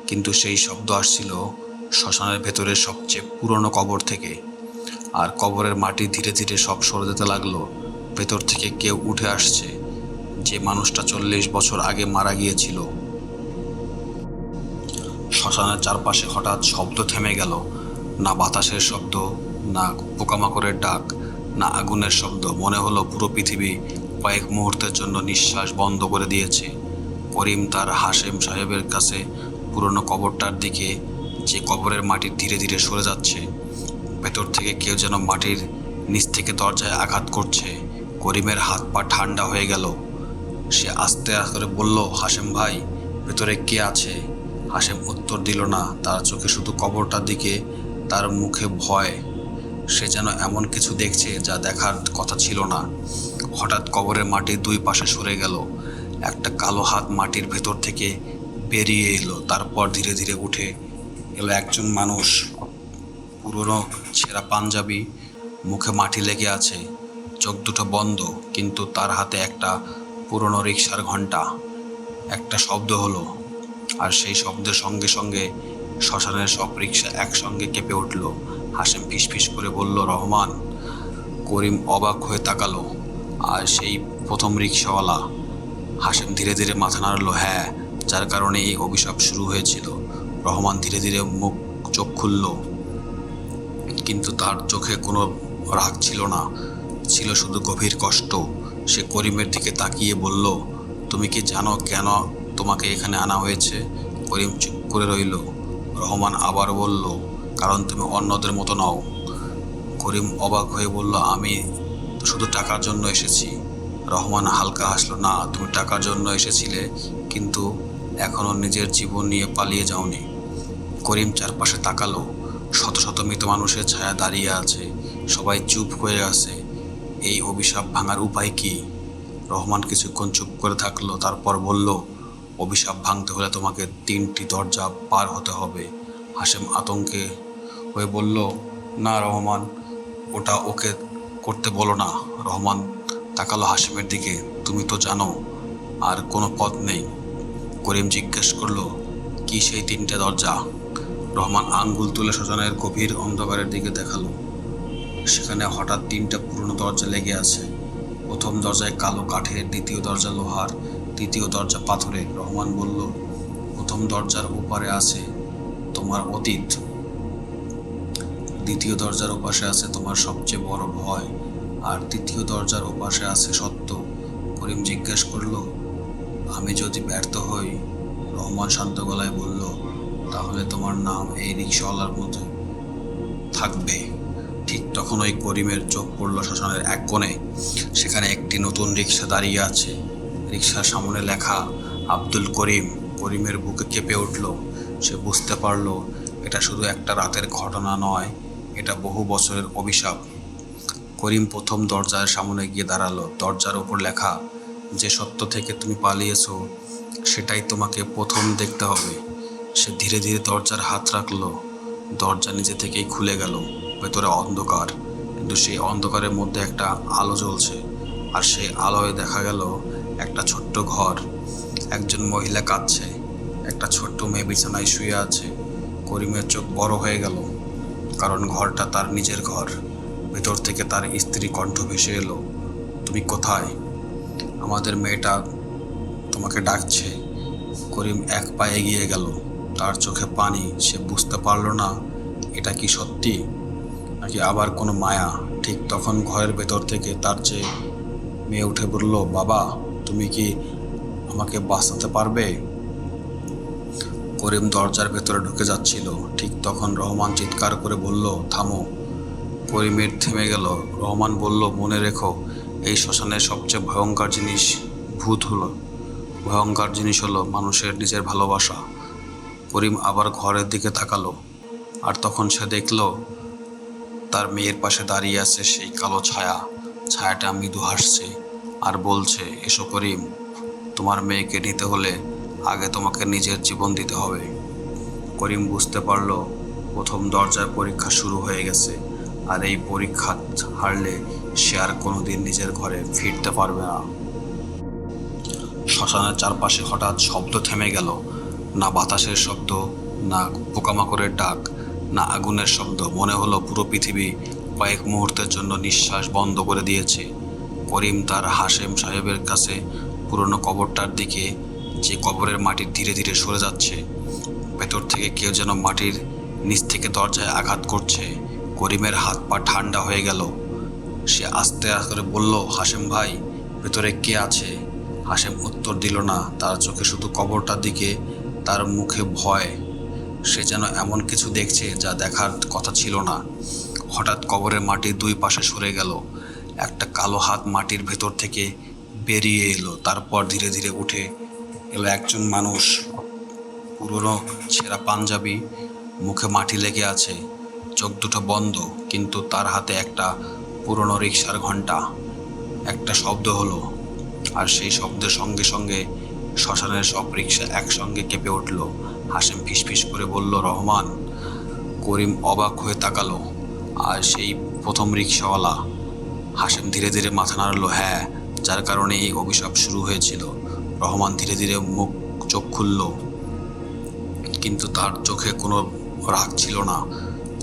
কিন্তু সেই শব্দ আসছিল শ্মশানের ভেতরের সবচেয়ে পুরনো কবর থেকে। আর কবরের মাটি ধীরে ধীরে সব সরে যেতে লাগলো। ভেতর থেকে কেউ উঠে আসছে, যে মানুষটা 40 বছর আগে মারা গিয়েছিল। শ্মশানের চারপাশে হঠাৎ শব্দ থেমে গেল। না বাতাসের শব্দ, না পোকামাকড়ের ডাক, না আগুনের শব্দ। মনে হলো পুরো পৃথিবী কয়েক মুহূর্তের জন্য নিঃশ্বাস বন্ধ করে দিয়েছে। করিম তার হাশেম সাহেবের কাছে পুরনো কবরটার দিকে, যে কবরের মাটি ধীরে ধীরে সরে যাচ্ছে। ভেতর থেকে কেউ যেন মাটির নিচ থেকে দরজায় আঘাত করছে। করিমের হাত পা ঠান্ডা হয়ে গেল। সে আস্তে করে বলল, হাশেম ভাই, ভেতরে কে আছে? হাশেম উত্তর দিল না। তার চোখে শুধু কবরটার দিকে, তার মুখে ভয়। সে যেন এমন কিছু দেখছে যা দেখার কথা ছিল না। হঠাৎ কবরের মাটির দুই পাশে সরে গেল। একটা কালো হাত মাটির ভেতর থেকে বেরিয়ে এলো। তারপর ধীরে ধীরে উঠে এলো একজন মানুষ। পুরনো ছেঁড়া পাঞ্জাবি, মুখে মাটি লেগে আছে, চোখ দুটো বন্ধ, কিন্তু তার হাতে একটা পুরনো রিকশার ঘন্টা। একটা শব্দ হলো, আর সেই শব্দের সঙ্গে সঙ্গে শ্মশানের সব রিকশা একসঙ্গে কেঁপে উঠল। হাশেম ফিসফিস করে বলল, রহমান। করিম অবাক হয়ে তাকালো। আর সেই প্রথম রিকশাওয়ালা। হাশেম ধীরে ধীরে মাথা নাড়ল, হ্যাঁ, যার কারণে এই অভিশাপ শুরু হয়েছিল। রহমান ধীরে ধীরে চোখ খুলল, কিন্তু তার চোখে কোনো রাগ ছিল না, ছিল শুধু গভীর কষ্ট। সে করিমের দিকে তাকিয়ে বলল, তুমি কি জানো কেন তোমাকে এখানে আনা হয়েছে? করিম চুপ করে রইল। রহমান আবার বলল, কারণ তুমি অন্যদের মতো নও। করিম অবাক হয়ে বলল, আমি তো শুধু টাকার জন্য এসেছি। রহমান হালকা হাসলো, না, তুমি টাকার জন্য এসেছিলে, কিন্তু এখনো নিজের জীবন নিয়ে পালিয়ে যাওনি। করিম চারপাশে তাকালো। শত শত মৃত মানুষের ছায়া দাঁড়িয়ে আছে। সবাই চুপ হয়ে আছে। এই অভিশাপ ভাঙার উপায় কি? রহমান কিছুক্ষণ চুপ করে থাকলো, তারপর বলল, অভিশাপ ভাঙতে হলে তোমাকে 3টি দরজা পার হতে হবে। হাশেম আতঙ্কে হয়ে বলল, না রহমান, ওটা ওকে করতে বলো না। রহমান তাকালো হাসিমের দিকে। তুমি তো জানো আর কোনো পথ নেই। করিম জিজ্ঞেস করলো, কি সেই 3টে দরজা? রহমান আঙ্গুল তুলে শ্মশানের গভীর অন্ধকারের দিকে দেখালো। সেখানে হঠাৎ 3টা পুরনো দরজা লেগে আছে। প্রথম দরজায় কালো কাঠের, দ্বিতীয় দরজা লোহার, তৃতীয় দরজা পাথরের। রহমান বলল, প্রথম দরজার ওপারে আছে তোমার অতীত, দ্বিতীয় দরজার ওপাশে আছে তোমার সবচেয়ে বড় ভয়, আর তৃতীয় দরজার ওপাশে আছে সত্য। করিম জিজ্ঞেস করলো, আমি যদি ব্যর্থ হই? রহমান শান্ত গলায় বলল, তাহলে তোমার নাম এই রিকশাওয়ালার মধ্যে থাকবে। ঠিক তখন ওই করিমের চোখ পড়ল শ্মশানের এক কোণে। সেখানে একটি নতুন রিকশা দাঁড়িয়ে আছে। রিকশার সামনে লেখা আব্দুল করিম। করিমের বুকে কেঁপে উঠল। সে বুঝতে পারল এটা শুধু একটা রাতের ঘটনা নয়, এটা বহু বছরের অভিশাপ। করিম প্রথম দরজার সামনে গিয়ে দাঁড়ালো। দরজার ওপর লেখা, যে সত্য থেকে তুমি পালিয়েছো সেটাই তোমাকে প্রথম দেখতে হবে। সে ধীরে ধীরে দরজার হাত রাখলো। দরজা নিজে থেকেই খুলে গেল। ভেতরে অন্ধকার, কিন্তু সেই অন্ধকারের মধ্যে একটা আলো জ্বলছে। আর সেই আলোয় দেখা গেল একটা ছোট্ট ঘর। একজন মহিলা কাঁদছে, একটা ছোট্ট মেয়ে বিছানায় শুয়ে আছে। করিমের চোখ বড় হয়ে গেল, কারণ ঘরটা তার নিজের ঘর। ভেতর থেকে তার স্ত্রী কণ্ঠ ভেসে এলো, তুমি কোথায়? আমাদের মেয়েটা তোমাকে ডাকছে। করিম এক পা এগিয়ে গেল। তার চোখে পানি। সে বুঝতে পারল না এটা কি সত্যি নাকি আবার কোনো মায়া। ঠিক তখন ঘরের ভেতর থেকে তার চেয়ে মেয়ে উঠে বলল, বাবা, তুমি কি আমাকে বাঁচাতে পারবে? করিম দরজার ভেতরে ঢুকে যাচ্ছিল। ঠিক তখন রহমান চিৎকার করে বলল, থামো। করিমের থেমে গেল। রহমান বলল, মনে রেখো, এই শ্মশানের সবচেয়ে ভয়ঙ্কর জিনিস ভয়ঙ্কর জিনিস হলো মানুষের নিজের ভালোবাসা। করিম আবার ঘরের দিকে তাকালো, আর তখন সে দেখল তার মেয়ের পাশে দাঁড়িয়ে আছে সেই কালো ছায়া। ছায়াটা মৃদু হাসছে আর বলছে, এসো করিম, তোমার মেয়েকে নিতে হলে আগে তোমাকে নিজের জীবন দিতে হবে। করিম বুঝতে পারল প্রথম দরজার পরীক্ষা শুরু হয়ে গেছে, আর এই পরীক্ষা হারলে সে আর কোনোদিন নিজের ঘরে ফিরতে পারবে না। শ্মশানের চারপাশে হঠাৎ শব্দ থেমে গেল। না বাতাসের শব্দ, না পোকামাকড়ের ডাক, না আগুনের শব্দ। মনে হলো পুরো পৃথিবী কয়েক মুহূর্তের জন্য নিঃশ্বাস বন্ধ করে দিয়েছে। করিম তার হাশেম সাহেবের কাছে পুরনো কবরটার দিকে, যে কবরের মাটি ধীরে ধীরে সরে যাচ্ছে। ভেতর থেকে কেউ যেন মাটির নিচ থেকে দরজায় আঘাত করছে। করিমের হাত পা ঠান্ডা হয়ে গেল। সে আস্তে করে বলল, হাশেম ভাই, ভেতরে কে আছে? হাশেম উত্তর দিল না। তার চোখে শুধু কবরটার দিকে, তার মুখে ভয়। সে যেন এমন কিছু দেখছে যা দেখার কথা ছিল না। হঠাৎ কবরের মাটি দুই পাশে সরে গেল। একটা কালো হাত মাটির ভেতর থেকে বেরিয়ে এলো। তারপর ধীরে ধীরে উঠে এলো একজন মানুষ। পুরনো ছেঁড়া পাঞ্জাবি, মুখে মাটি লেগে আছে, চোখ দুটো বন্ধ, কিন্তু তার হাতে একটা পুরনো রিকশার ঘন্টা। একটা শব্দ হলো, আর সেই শব্দের সঙ্গে সঙ্গে শ্মশানের সব রিকশা একসঙ্গে কেঁপে উঠল। হাশেম ফিসফিস করে বলল, রহমান। করিম অবাক হয়ে তাকালো। আর সেই প্রথম রিকশাওয়ালা। হাশেম ধীরে ধীরে মাথা নাড়ল, হ্যাঁ, যার কারণে এই অভিশাপ শুরু হয়েছিল। রহমান ধীরে ধীরে চোখ খুলল, কিন্তু তার চোখে কোনো রাগ ছিল না,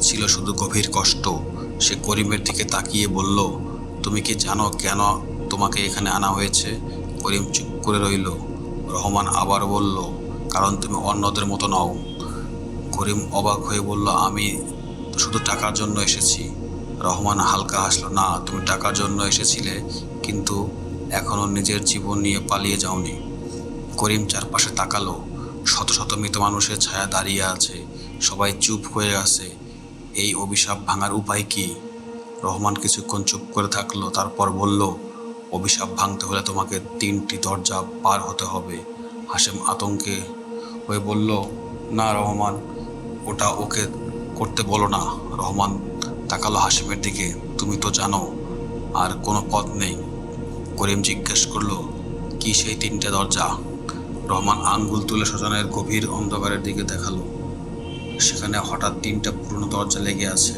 ছিল শুধু গভীর কষ্ট। সে করিমের দিকে তাকিয়ে বলল, তুমি কি জানো কেন তোমাকে এখানে আনা হয়েছে? করিম চুপ করে রইল। রহমান আবার বলল, কারণ তুমি অন্যদের মতো নও। করিম অবাক হয়ে বলল, আমি তো শুধু টাকার জন্য এসেছি। রহমান হালকা হাসল, না, তুমি টাকার জন্য এসেছিলে, কিন্তু এখনও নিজের জীবন নিয়ে পালিয়ে যাওনি। করিম চারপাশে তাকালো। শত শত মৃত মানুষের ছায়া দাঁড়িয়ে আছে। সবাই চুপ হয়ে আছে। এই অভিশাপ ভাঙার উপায় কি? রহমান কিছুক্ষণ চুপ করে থাকলো, তারপর বলল, অভিশাপ ভাঙতে হলে তোমাকে 3টি দরজা পার হতে হবে। হাশেম আতঙ্কে হয়ে বলল, না রহমান, ওটা ওকে করতে বলো না। রহমান তাকালো হাশেমের দিকে, তুমি তো জানো আর কোনো পথ নেই। করিম জিজ্ঞেস করলো, কি সেই 3টে দরজা? রহমান আঙ্গুল তুলে শ্মশানের গভীর অন্ধকারের দিকে দেখালো। সেখানে হঠাৎ 3টা পুরনো দরজা লেগে আছে।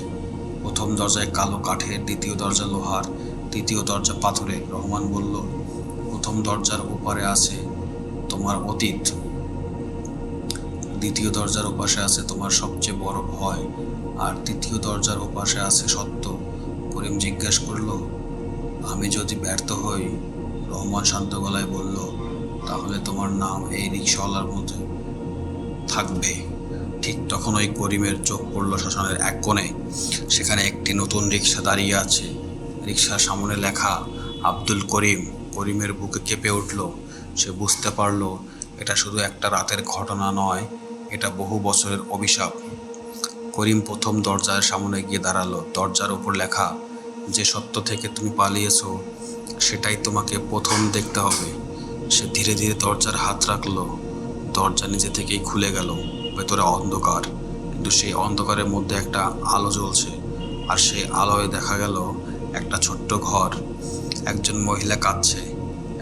প্রথম দরজায় কালো কাঠের, দ্বিতীয় দরজা লোহার, তৃতীয় দরজা পাথরের। রহমান বলল, প্রথম দরজার ওপারে আছে তোমার অতীত, দ্বিতীয় দরজার ওপাশে আছে তোমার সবচেয়ে বড় ভয়, আর তৃতীয় দরজার ওপাশে আছে সত্য। করিম জিজ্ঞাসা করল, আমি যদি ব্যর্থ হই? রহমান শান্ত গলায় বলল, তাহলে তোমার নাম এই রিকশাওয়ালার মধ্যে থাকবে। ঠিক তখন ওই করিমের চোখ পড়ল শ্মশানের এক কোণে। সেখানে একটি নতুন রিকশা দাঁড়িয়ে আছে। রিকশার সামনে লেখা আব্দুল করিম। করিমের বুকে কেঁপে উঠল। সে বুঝতে পারল এটা শুধু একটা রাতের ঘটনা নয়, এটা বহু বছরের অভিশাপ। করিম প্রথম দরজার সামনে গিয়ে দাঁড়ালো। দরজার উপর লেখা, যে সত্য থেকে তুমি পালিয়েছো সেটাই তোমাকে প্রথম দেখতে হবে। সে ধীরে ধীরে দরজার হাত রাখলো। দরজা নিজে থেকেই খুলে গেল। ভেতরে অন্ধকার, কিন্তু সেই অন্ধকারের মধ্যে একটা আলো জ্বলছে। আর সেই আলোয় দেখা গেল একটা ছোট্ট ঘর। একজন মহিলা কাঁদছে,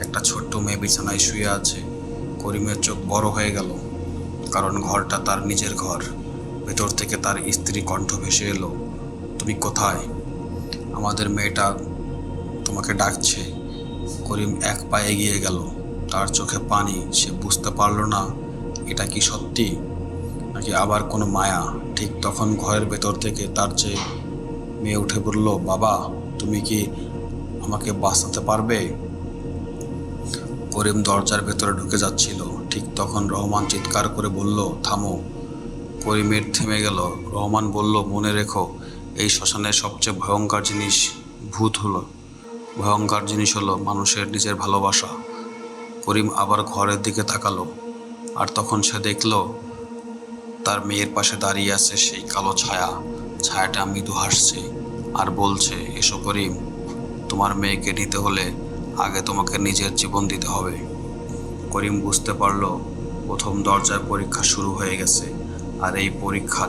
একটা ছোট্ট মেয়ে বিছানায় শুয়ে আছে। করিমের চোখ বড় হয়ে গেল, কারণ ঘরটা তার নিজের ঘর। ভেতর থেকে তার স্ত্রী কণ্ঠ ভেসে এলো, তুমি কোথায়? আমাদের মেয়েটা তোমাকে ডাকছে। করিম এক পা এগিয়ে গেল। তার চোখে পানি। সে বুঝতে পারল না এটা কি সত্যি নাকি আবার কোনো মায়া। ঠিক তখন ঘরের ভেতর থেকে তার যে মেয়ে উঠে বলল, বাবা, তুমি কি আমাকে বাঁচাতে পারবে? করিম দরজার ভেতরে ঢুকে যাচ্ছিল। ঠিক তখন রহমান চিৎকার করে বলল, থামো। করিমের থেমে গেল। রহমান বলল, মনে রেখো, এই শ্মশানের সবচেয়ে ভয়ঙ্কর জিনিস হলো মানুষের নিজের ভালোবাসা। করিম আবার ঘরের দিকে তাকালো, আর তখন সে দেখল তার মেয়ের পাশে দাঁড়িয়ে আছে সেই কালো ছায়া। ছায়াটা মৃদু হাসছে আর বলছে, এসো করিম, তোমার মেয়েকে নিতে হলে আগে তোমাকে নিজের জীবন দিতে হবে। করিম বুঝতে পারল প্রথম দরজায় পরীক্ষা শুরু হয়ে গেছে, আর এই পরীক্ষা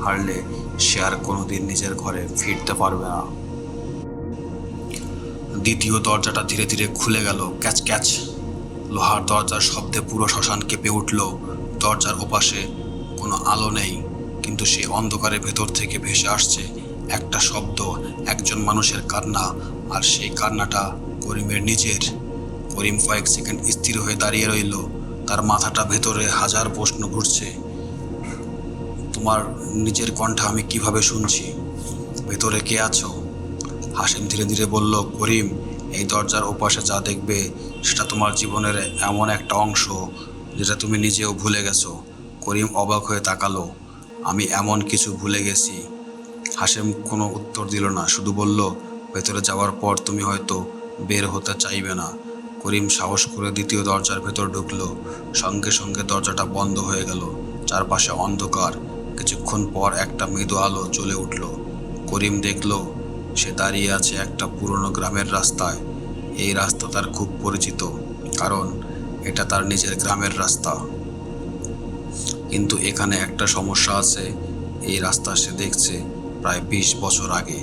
হারলে সে আর কোনোদিন নিজের ঘরে ফিরতে পারবে না। দ্বিতীয় দরজাটা ধীরে ধীরে খুলে গেল। ক্যাচ ক্যাচ লোহার দরজার শব্দে পুরো শ্মশান কেঁপে উঠল। দরজার ওপাশে কোনো আলো নেই, কিন্তু সেই অন্ধকারের ভেতর থেকে ভেসে আসছে একটা শব্দ, একজন মানুষের কান্না। আর সেই কান্নাটা করিমের নিজের। করিম কয়েক সেকেন্ড স্থির হয়ে দাঁড়িয়ে রইল। তার মাথাটা ভেতরে হাজার প্রশ্ন ঘুরছে। তোমার নিজের কণ্ঠ আমি কিভাবে শুনছি? ভেতরে কে আছো? হাসিম ধীরে ধীরে বলল, করিম, এই দরজার ওপাশে যা দেখবে সেটা তোমার জীবনের এমন একটা অংশ যেটা তুমি নিজেও ভুলে গেছো। করিম অবাক হয়ে তাকালো। আমি এমন কিছু ভুলে গেছি? হাসিম কোনো উত্তর দিল না, শুধু বলল, ভেতরে যাওয়ার পর তুমি হয়তো বের হতে চাইবে না। করিম সাহস করে দ্বিতীয় দরজার ভেতর ঢুকলো। সঙ্গে সঙ্গে দরজাটা বন্ধ হয়ে গেল। চারপাশে অন্ধকার। কিছুক্ষণ পর একটা মৃদু আলো জ্বলে উঠল। করিম দেখল সে দাঁড়িয়ে আছে একটা পুরনো গ্রামের রাস্তায়। এই রাস্তা তার খুব পরিচিত, কারণ এটা তার নিজের গ্রামের রাস্তা। কিন্তু এখানে একটা সমস্যা আছে। এই রাস্তা সে দেখছে প্রায় 20 বছর আগে।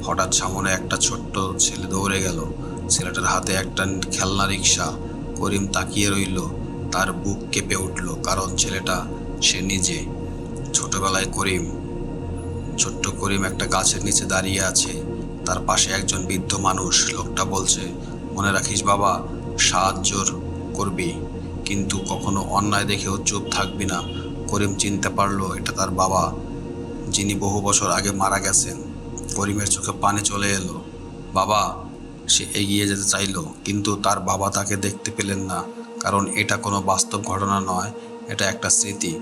হঠাৎ সামনে একটা ছোট্ট ছেলে দৌড়ে গেল। ছেলেটার হাতে একটা খেলনা রিক্সা। করিম তাকিয়ে রইল। তার বুক কেঁপে উঠল, কারণ ছেলেটা সে নিজে। ছোটবেলায় ছোট্ট করিম একটা গাছের নিচে দাঁড়িয়ে আছে। তার পাশে একজন বৃদ্ধ মানুষ। লোকটা বলছে, মনে রাখিস বাবা, সাহায্য করবি, কিন্তু কখনো অন্যায় দেখেও চুপ থাকবি না। করিম চিনতে পারলো এটা তার বাবা, যিনি বহু বছর আগে মারা গেছেন। করিমের চোখে পানি চলে এলো। বাবা! সে এগিয়ে যেতে চাইল, কিন্তু তার বাবা তাকে দেখতে পেলেন না, কারণ এটা কোনো বাস্তব ঘটনা নয়, এটা একটা স্মৃতি।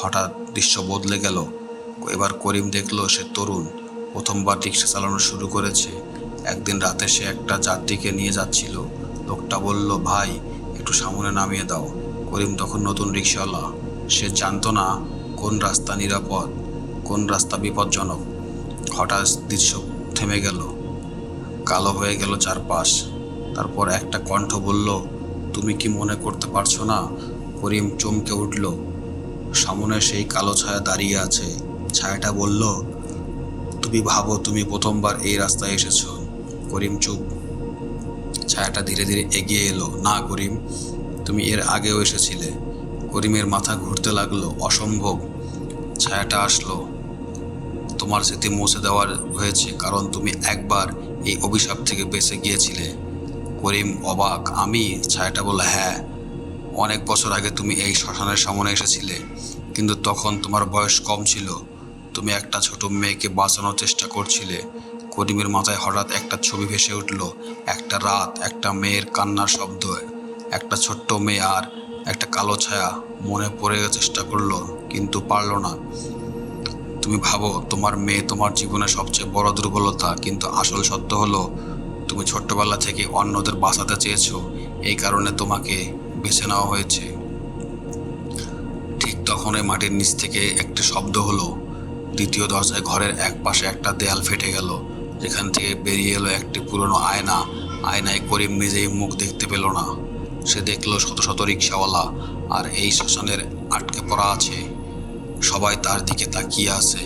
হঠাৎ দৃশ্য বদলে গেল। এবার করিম দেখলো সে তরুণ, প্রথমবার রিক্সা চালানো শুরু করেছে। একদিন রাতে সে একটা যাত্রীকে নিয়ে যাচ্ছিল। লোকটা বলল, ভাই, একটু সামনে নামিয়ে দাও। করিম তখন নতুন রিক্সাওয়ালা। সে জানতো না কোন রাস্তা নিরাপদ, কোন রাস্তা বিপজ্জনক। হঠাৎ দৃশ্য থেমে গেল। কালো হয়ে গেল চারপাশ। তারপর একটা কণ্ঠ বলল, তুমি কি মনে করতে পারছো না? করিম চমকে উঠল। সামনে সেই কালো ছায়া দাঁড়িয়ে আছে। ছায়াটা বলল, তুমি ভাবো তুমি প্রথমবার এই রাস্তায় এসেছো। করিম চুপ। ছায়াটা ধীরে ধীরে এগিয়ে এলো। না করিম, তুমি এর আগেও এসেছিলে। করিমের মাথা ঘুরতে লাগলো। অসম্ভব। ছায়াটা আসলো। তোমার স্মৃতি মুছে দেওয়ার হয়েছে, কারণ তুমি একবার এই অভিশাপ থেকে বেঁচে গিয়েছিলে। করিম অবাক। আমি? ছায়াটা বলল, হ্যাঁ, অনেক বছর আগে তুমি এই শ্মশানের সামনে এসেছিলে, কিন্তু তখন তোমার বয়স কম ছিল। তুমি একটা ছোট মেয়েকে বাঁচানোর চেষ্টা করছিলে। করিমের মাথায় হঠাৎ একটা ছবি ভেসে উঠল। একটা রাত, একটা মেয়ের কান্নার শব্দ, একটা ছোট্ট মেয়ে আর একটা কালো ছায়া। মনে পড়ে চেষ্টা করলো, কিন্তু পারল না। তুমি ভাবো তোমার মেয়ে তোমার জীবনের সবচেয়ে বড় দুর্বলতা, কিন্তু আসল সত্য হলো তুমি ছোট্টবেলা থেকে অন্যদের বাঁচাতে চেয়েছো, এই কারণে তোমাকে বেছে নেওয়া হয়েছে। ঠিক তখনই মাটির নিচ থেকে একটি শব্দ হলো। দ্বিতীয় দরজায় ঘরের এক পাশে একটা দেয়াল ফেটে গেল, যেখান থেকে বেরিয়ে এলো একটি পুরনো আয়না। আয়নায় করিম নিজেই মুখ দেখতে পেল না। সে দেখলো শত শত রিক্সাওয়ালা আর এই শ্মশানের আটকে পড়া আছে। সবাই তার দিকে তাকিয়ে আছে।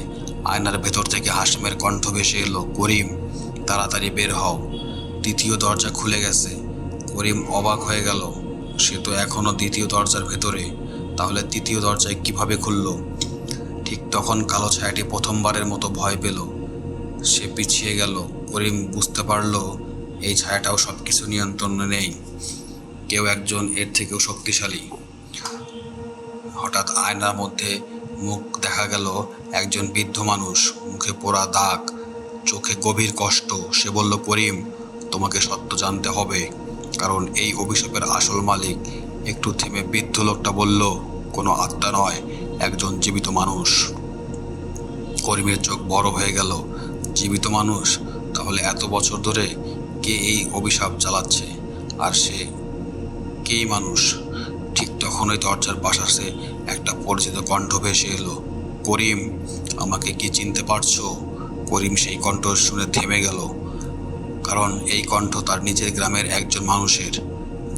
আয়নার ভেতর থেকে হাসিমের কণ্ঠ ভেসে এলো, করিম, তাড়াতাড়ি বের হও, দ্বিতীয় দরজা খুলে গেছে। করিম অবাক হয়ে গেল। সে তো এখনো দ্বিতীয় দরজার ভেতরে, তাহলে তৃতীয় দরজায় কিভাবে খুলল? ঠিক তখন কালো ছায়াটি প্রথমবারের মতো ভয় পেল। সে পিছিয়ে গেল। করিম বুঝতে পারল এই ছায়াটাও সবকিছু নিয়ন্ত্রণে নেই, কেউ একজন এর থেকেও শক্তিশালী। হঠাৎ আয়নার মধ্যে মুখ দেখা গেল, একজন বৃদ্ধ মানুষ, মুখে পোড়া দাগ, চোখে গভীর কষ্ট। সে বলল, করিম, তোমাকে সত্য জানতে হবে, কারণ এই অভিশাপের আসল মালিক। একটু থেমে বৃদ্ধ লোকটা বলল, কোনো আত্মা নয়, একজন জীবিত মানুষ। করিমের চোখ বড় হয়ে গেল। জীবিত মানুষ? তাহলে এত বছর ধরে কে এই অভিশাপ চালাচ্ছে? আর সে কেই মানুষ? ঠিক তখনই দরজার পাশে একটা পরিচিত কণ্ঠ ভেসে এলো, করিম, আমাকে কি চিনতে পারছো? করিম সেই কণ্ঠ শুনে থেমে গেল, কারণ এই কণ্ঠ তার নিজের গ্রামের একজন মানুষের,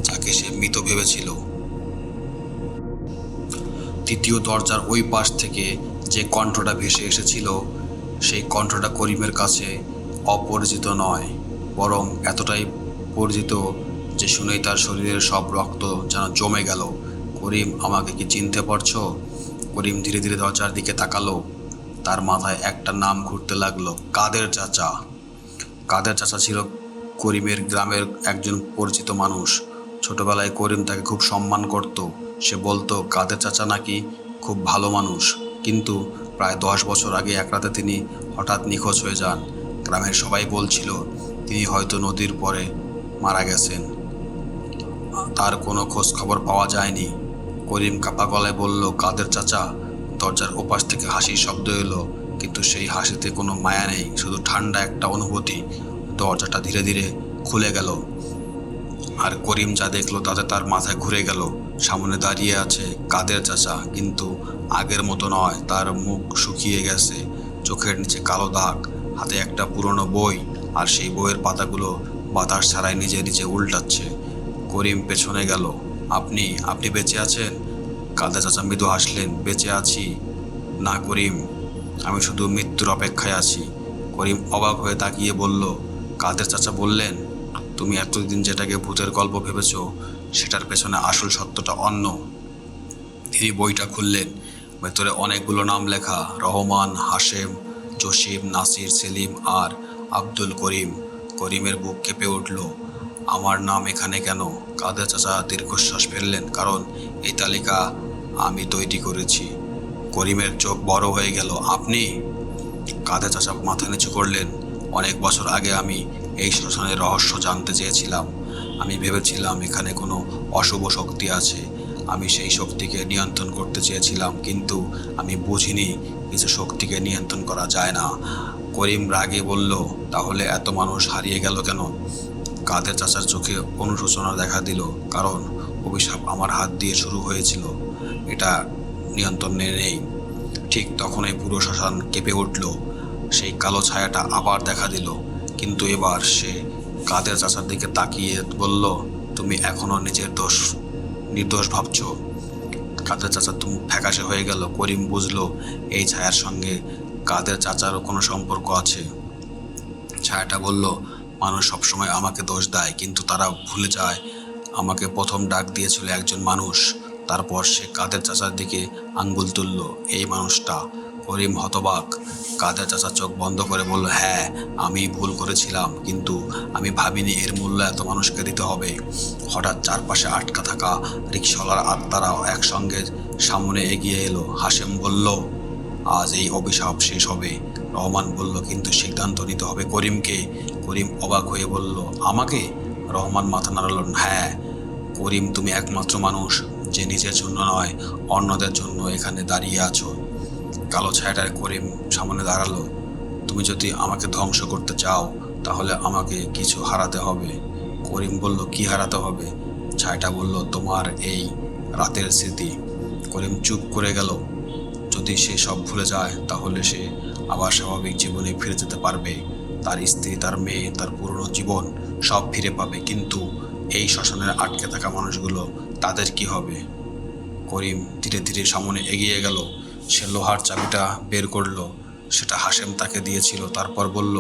যাকে সে মৃত ভেবেছিল। তৃতীয় দরজার ওই পাশ থেকে যে কণ্ঠটা ভেসে এসেছিল, সেই কণ্ঠটা করিমের কাছে অপরিচিত নয়, বরং এতটাই পরিচিত যে শুনেই তার শরীরের সব রক্ত যেন জমে গেল। করিম, আমাকে কি চিনতে পারছো? করিম ধীরে ধীরে দরজার দিকে তাকালো। তার মাথায় একটা নাম ঘুরতে লাগলো, কাদের চাচা। কাদের চাচা ছিল করিমের গ্রামের একজন পরিচিত মানুষ। ছোটবেলায় করিম তাকে খুব সম্মান করত। সে বলতো কাদের চাচা নাকি খুব ভালো মানুষ, কিন্তু প্রায় 10 বছর আগে এক রাতে তিনি হঠাৎ নিখোঁজ হয়ে যান। গ্রামের সবাই বলছিল তিনি হয়তো নদীর পরে মারা গেছেন। তার কোনো খোঁজ খবর পাওয়া যায়নি। করিম কাপা গলায় বলল, কাদের চাচা। দরজার ওপাশ থেকে হাসির শব্দ এলো, কিন্তু সেই হাসিতে কোনো মায়া নেই, শুধু ঠান্ডা একটা অনুভূতি। দরজাটা ধীরে ধীরে খুলে গেল, আর করিম যা দেখলো তাতে তার মাথায় ঘুরে গেল। সামনে দাঁড়িয়ে আছে কাদের চাচা, কিন্তু আগের মতো নয়। তার মুখ শুকিয়ে গেছে, চোখের নিচে কালো দাগ, হাতে একটা পুরনো বই, আর সেই বইয়ের পাতাগুলো বাতাস ছাড়াই নিজে নিজে উল্টাচ্ছে। করিম পেছনে গেল। আপনি আপনি বেঁচে আছেন? কাদের চাচা মৃদু হাসলেন, বেঁচে আছি না করিম, আমি শুধু মৃত্যুর অপেক্ষায় আছি। করিম অবাক হয়ে তাকিয়ে বলল, কাদের চাচা বললেন, তুমি এতদিন যেটাকে ভূতের গল্প ভেবেছ, সেটার পেছনে আসল সত্যটা অন্য। তিনি বইটা খুললেন। ভেতরে অনেকগুলো নাম লেখা, রহমান, হাশেম, জসিম, নাসির, সেলিম আর আব্দুল করিম। করিমের বুক কেঁপে উঠল। আমার নাম এখানে কেন? কাদের চাচা দীর্ঘশ্বাস ফেললেন, কারণ এই তালিকা আমি তৈরি করেছি। করিমের চোখ বড় হয়ে গেল। আপনি? কাদের চাচা মাথা নিচু করলেন। অনেক বছর আগে আমি এই শ্মশানের রহস্য জানতে চেয়েছিলাম। আমি ভেবেছিলাম এখানে কোনো অশুভ শক্তি আছে। আমি সেই শক্তিকে নিয়ন্ত্রণ করতে চেয়েছিলাম, কিন্তু আমি বুঝিনি কিছু শক্তিকে নিয়ন্ত্রণ করা যায় না। করিম রাগে বলল, তাহলে এত মানুষ হারিয়ে গেল কেন? কাদের চাচার চোখে অনুশোচনা দেখা দিল, কারণ অভিশাপ আমার হাত দিয়ে শুরু হয়েছিল, এটা নিয়ন্ত্রণে নেই। ঠিক তখনই পুরো শ্মশান কেঁপে উঠল। সেই কালো ছায়াটা আবার দেখা দিল, কিন্তু এবার সে কাদের চাচার দিকে তাকিয়ে বলল, তুমি এখনো নিজের নির্দোষ ভাবছ? কাদের চাচার মুখ ফ্যাকাশে হয়ে গেল। করিম বুঝলো এই ছায়ার সঙ্গে কাদের চাচারও কোনো সম্পর্ক আছে। ছায়াটা বলল, মানুষ সবসময় আমাকে দোষ দেয়, কিন্তু তারা ভুলে যায় আমাকে প্রথম ডাক দিয়েছিল একজন মানুষ। তারপর সে কাদের চাচার দিকে আঙ্গুল তুলল, এই মানুষটা। করিম হতবাক। কাদের চাচা চোখ বন্ধ করে বলল, হ্যাঁ, আমি ভুল করেছিলাম, কিন্তু আমি ভাবিনি এর মূল্য এত মানুষকে দিতে হবে। হঠাৎ চারপাশে আটকা থাকা রিকশাওয়ালার আত্মারাও একসঙ্গে সামনে এগিয়ে এলো। হাশেম বলল, আজ এই অভিশাপ শেষ হবে। রহমান বলল, কিন্তু সিদ্ধান্ত নিতে হবে করিমকে। করিম অবাক হয়ে বলল, আমাকে? রহমান মাথা নাড়ল, হ্যাঁ করিম, তুমি একমাত্র মানুষ যে নিজের জন্য নয়, অন্যদের জন্য এখানে দাঁড়িয়ে আছো। কালো ছায়াটার করিম সামনে দাঁড়ালো। তুমি যদি আমাকে ধ্বংস করতে চাও তাহলে আমাকে কিছু হারাতে হবে। করিম বলল, কি হারাতে হবে? ছায়াটা বলল, তোমার এই রাতের স্মৃতি। করিম চুপ করে গেল। যদি সে সব ভুলে যায় তাহলে সে আবার স্বাভাবিক জীবনে ফিরে যেতে পারবে। তার স্ত্রী, তার মেয়ে, তার পুরনো জীবন সব ফিরে পাবে। কিন্তু এই শ্মশানের আটকে থাকা মানুষগুলো, তাদের কি হবে? করিম ধীরে ধীরে সামনে এগিয়ে গেল। সে লোহার চাবিটা বের করলো। সেটা হাশেম তাকে দিয়েছিল। তারপর বলল,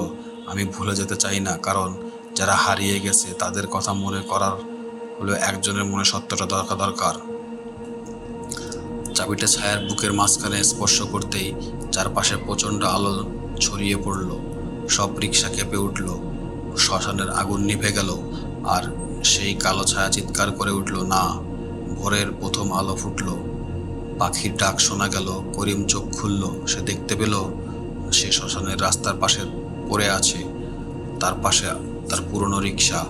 আমি ভুলে যেতে চাই না, কারণ যারা হারিয়ে গেছে তাদের কথা মনে করার হলেও একজনের মনে সত্যটা দরকার। চাবিটা ছায়ার বুকের মাঝখানে স্পর্শ করতেই চারপাশে প্রচণ্ড আলো ছড়িয়ে পড়ল। সব রিকশা কেঁপে উঠল। শ্মশানের আগুন নিভে গেল। আর সেই কালো ছায়া চিৎকার করে উঠল, না। ভোরের প্রথম আলো ফুটল। পাখির ডাক শোনা গেল। করিম চোখ খুলল। সে দেখতে পেল সে শ্মশানের রাস্তার পাশে পড়ে আছে। তার পাশে তার পুরনো রিকশা,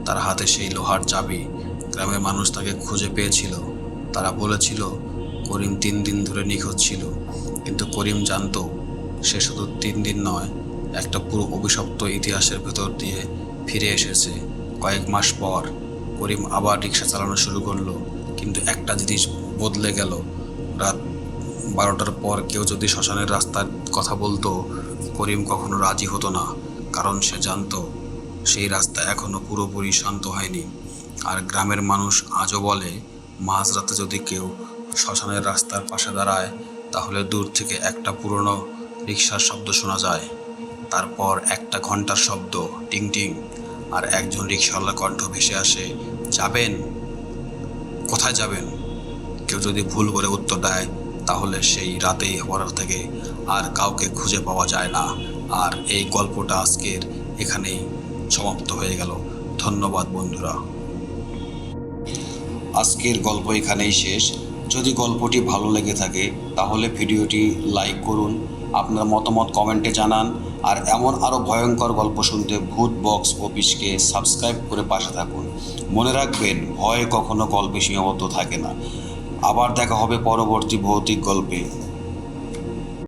তার হাতে সেই লোহার চাবি। গ্রামের মানুষ তাকে খুঁজে পেয়েছিল। তারা বলেছিল করিম 3 দিন ধরে নিখোঁজ ছিল। কিন্তু করিম জানতো সে শুধু 3 দিন নয়, একটা পুরো অভিশপ্ত ইতিহাসের ভেতর দিয়ে ফিরে এসেছে। কয়েক মাস পর করিম আবার রিকশা চালানো শুরু করলো। কিন্তু একটা জিনিস বদলে গেল। রাত 12টার পর কেউ যদি শ্মশানের রাস্তার কথা বলতো, করিম কখনো রাজি হতো না, কারণ সে জানতো সেই রাস্তা এখনো পুরোপুরি শান্ত হয়নি। আর গ্রামের মানুষ আজও বলে, মাঝরাতে যদি কেউ শ্মশানের রাস্তার পাশে দাঁড়ায় তাহলে দূর থেকে একটা পুরনো রিকশার শব্দ শোনা যায়। তারপর একটা ঘন্টার শব্দ, টিং টিং, আর একজন রিকশাওয়ালার কণ্ঠ ভেসে আসে, যাবেন? কোথায় যাবেন? কেউ যদি ভুল করে উত্তর দেয় তাহলে সেই রাতেই পর থেকে আর কাউকে খুঁজে পাওয়া যায় না। আর এই গল্পটা আজকের এখানেই সমাপ্ত হয়ে গেল। ধন্যবাদ বন্ধুরা। আজকের গল্প এখানেই শেষ। যদি গল্পটি ভালো লেগে থাকে তাহলে ভিডিওটি লাইক করুন, আপনার মতামত কমেন্টে জানান। আর এমন আরও ভয়ঙ্কর গল্প শুনতে ভূত বক্স অফিসকে সাবস্ক্রাইব করে পাশে থাকুন। মনে রাখবেন, ভয় কখনো গল্পে সীমাবদ্ধ থাকে না। আবার দেখা হবে পরবর্তী ভৌতিক গল্পে।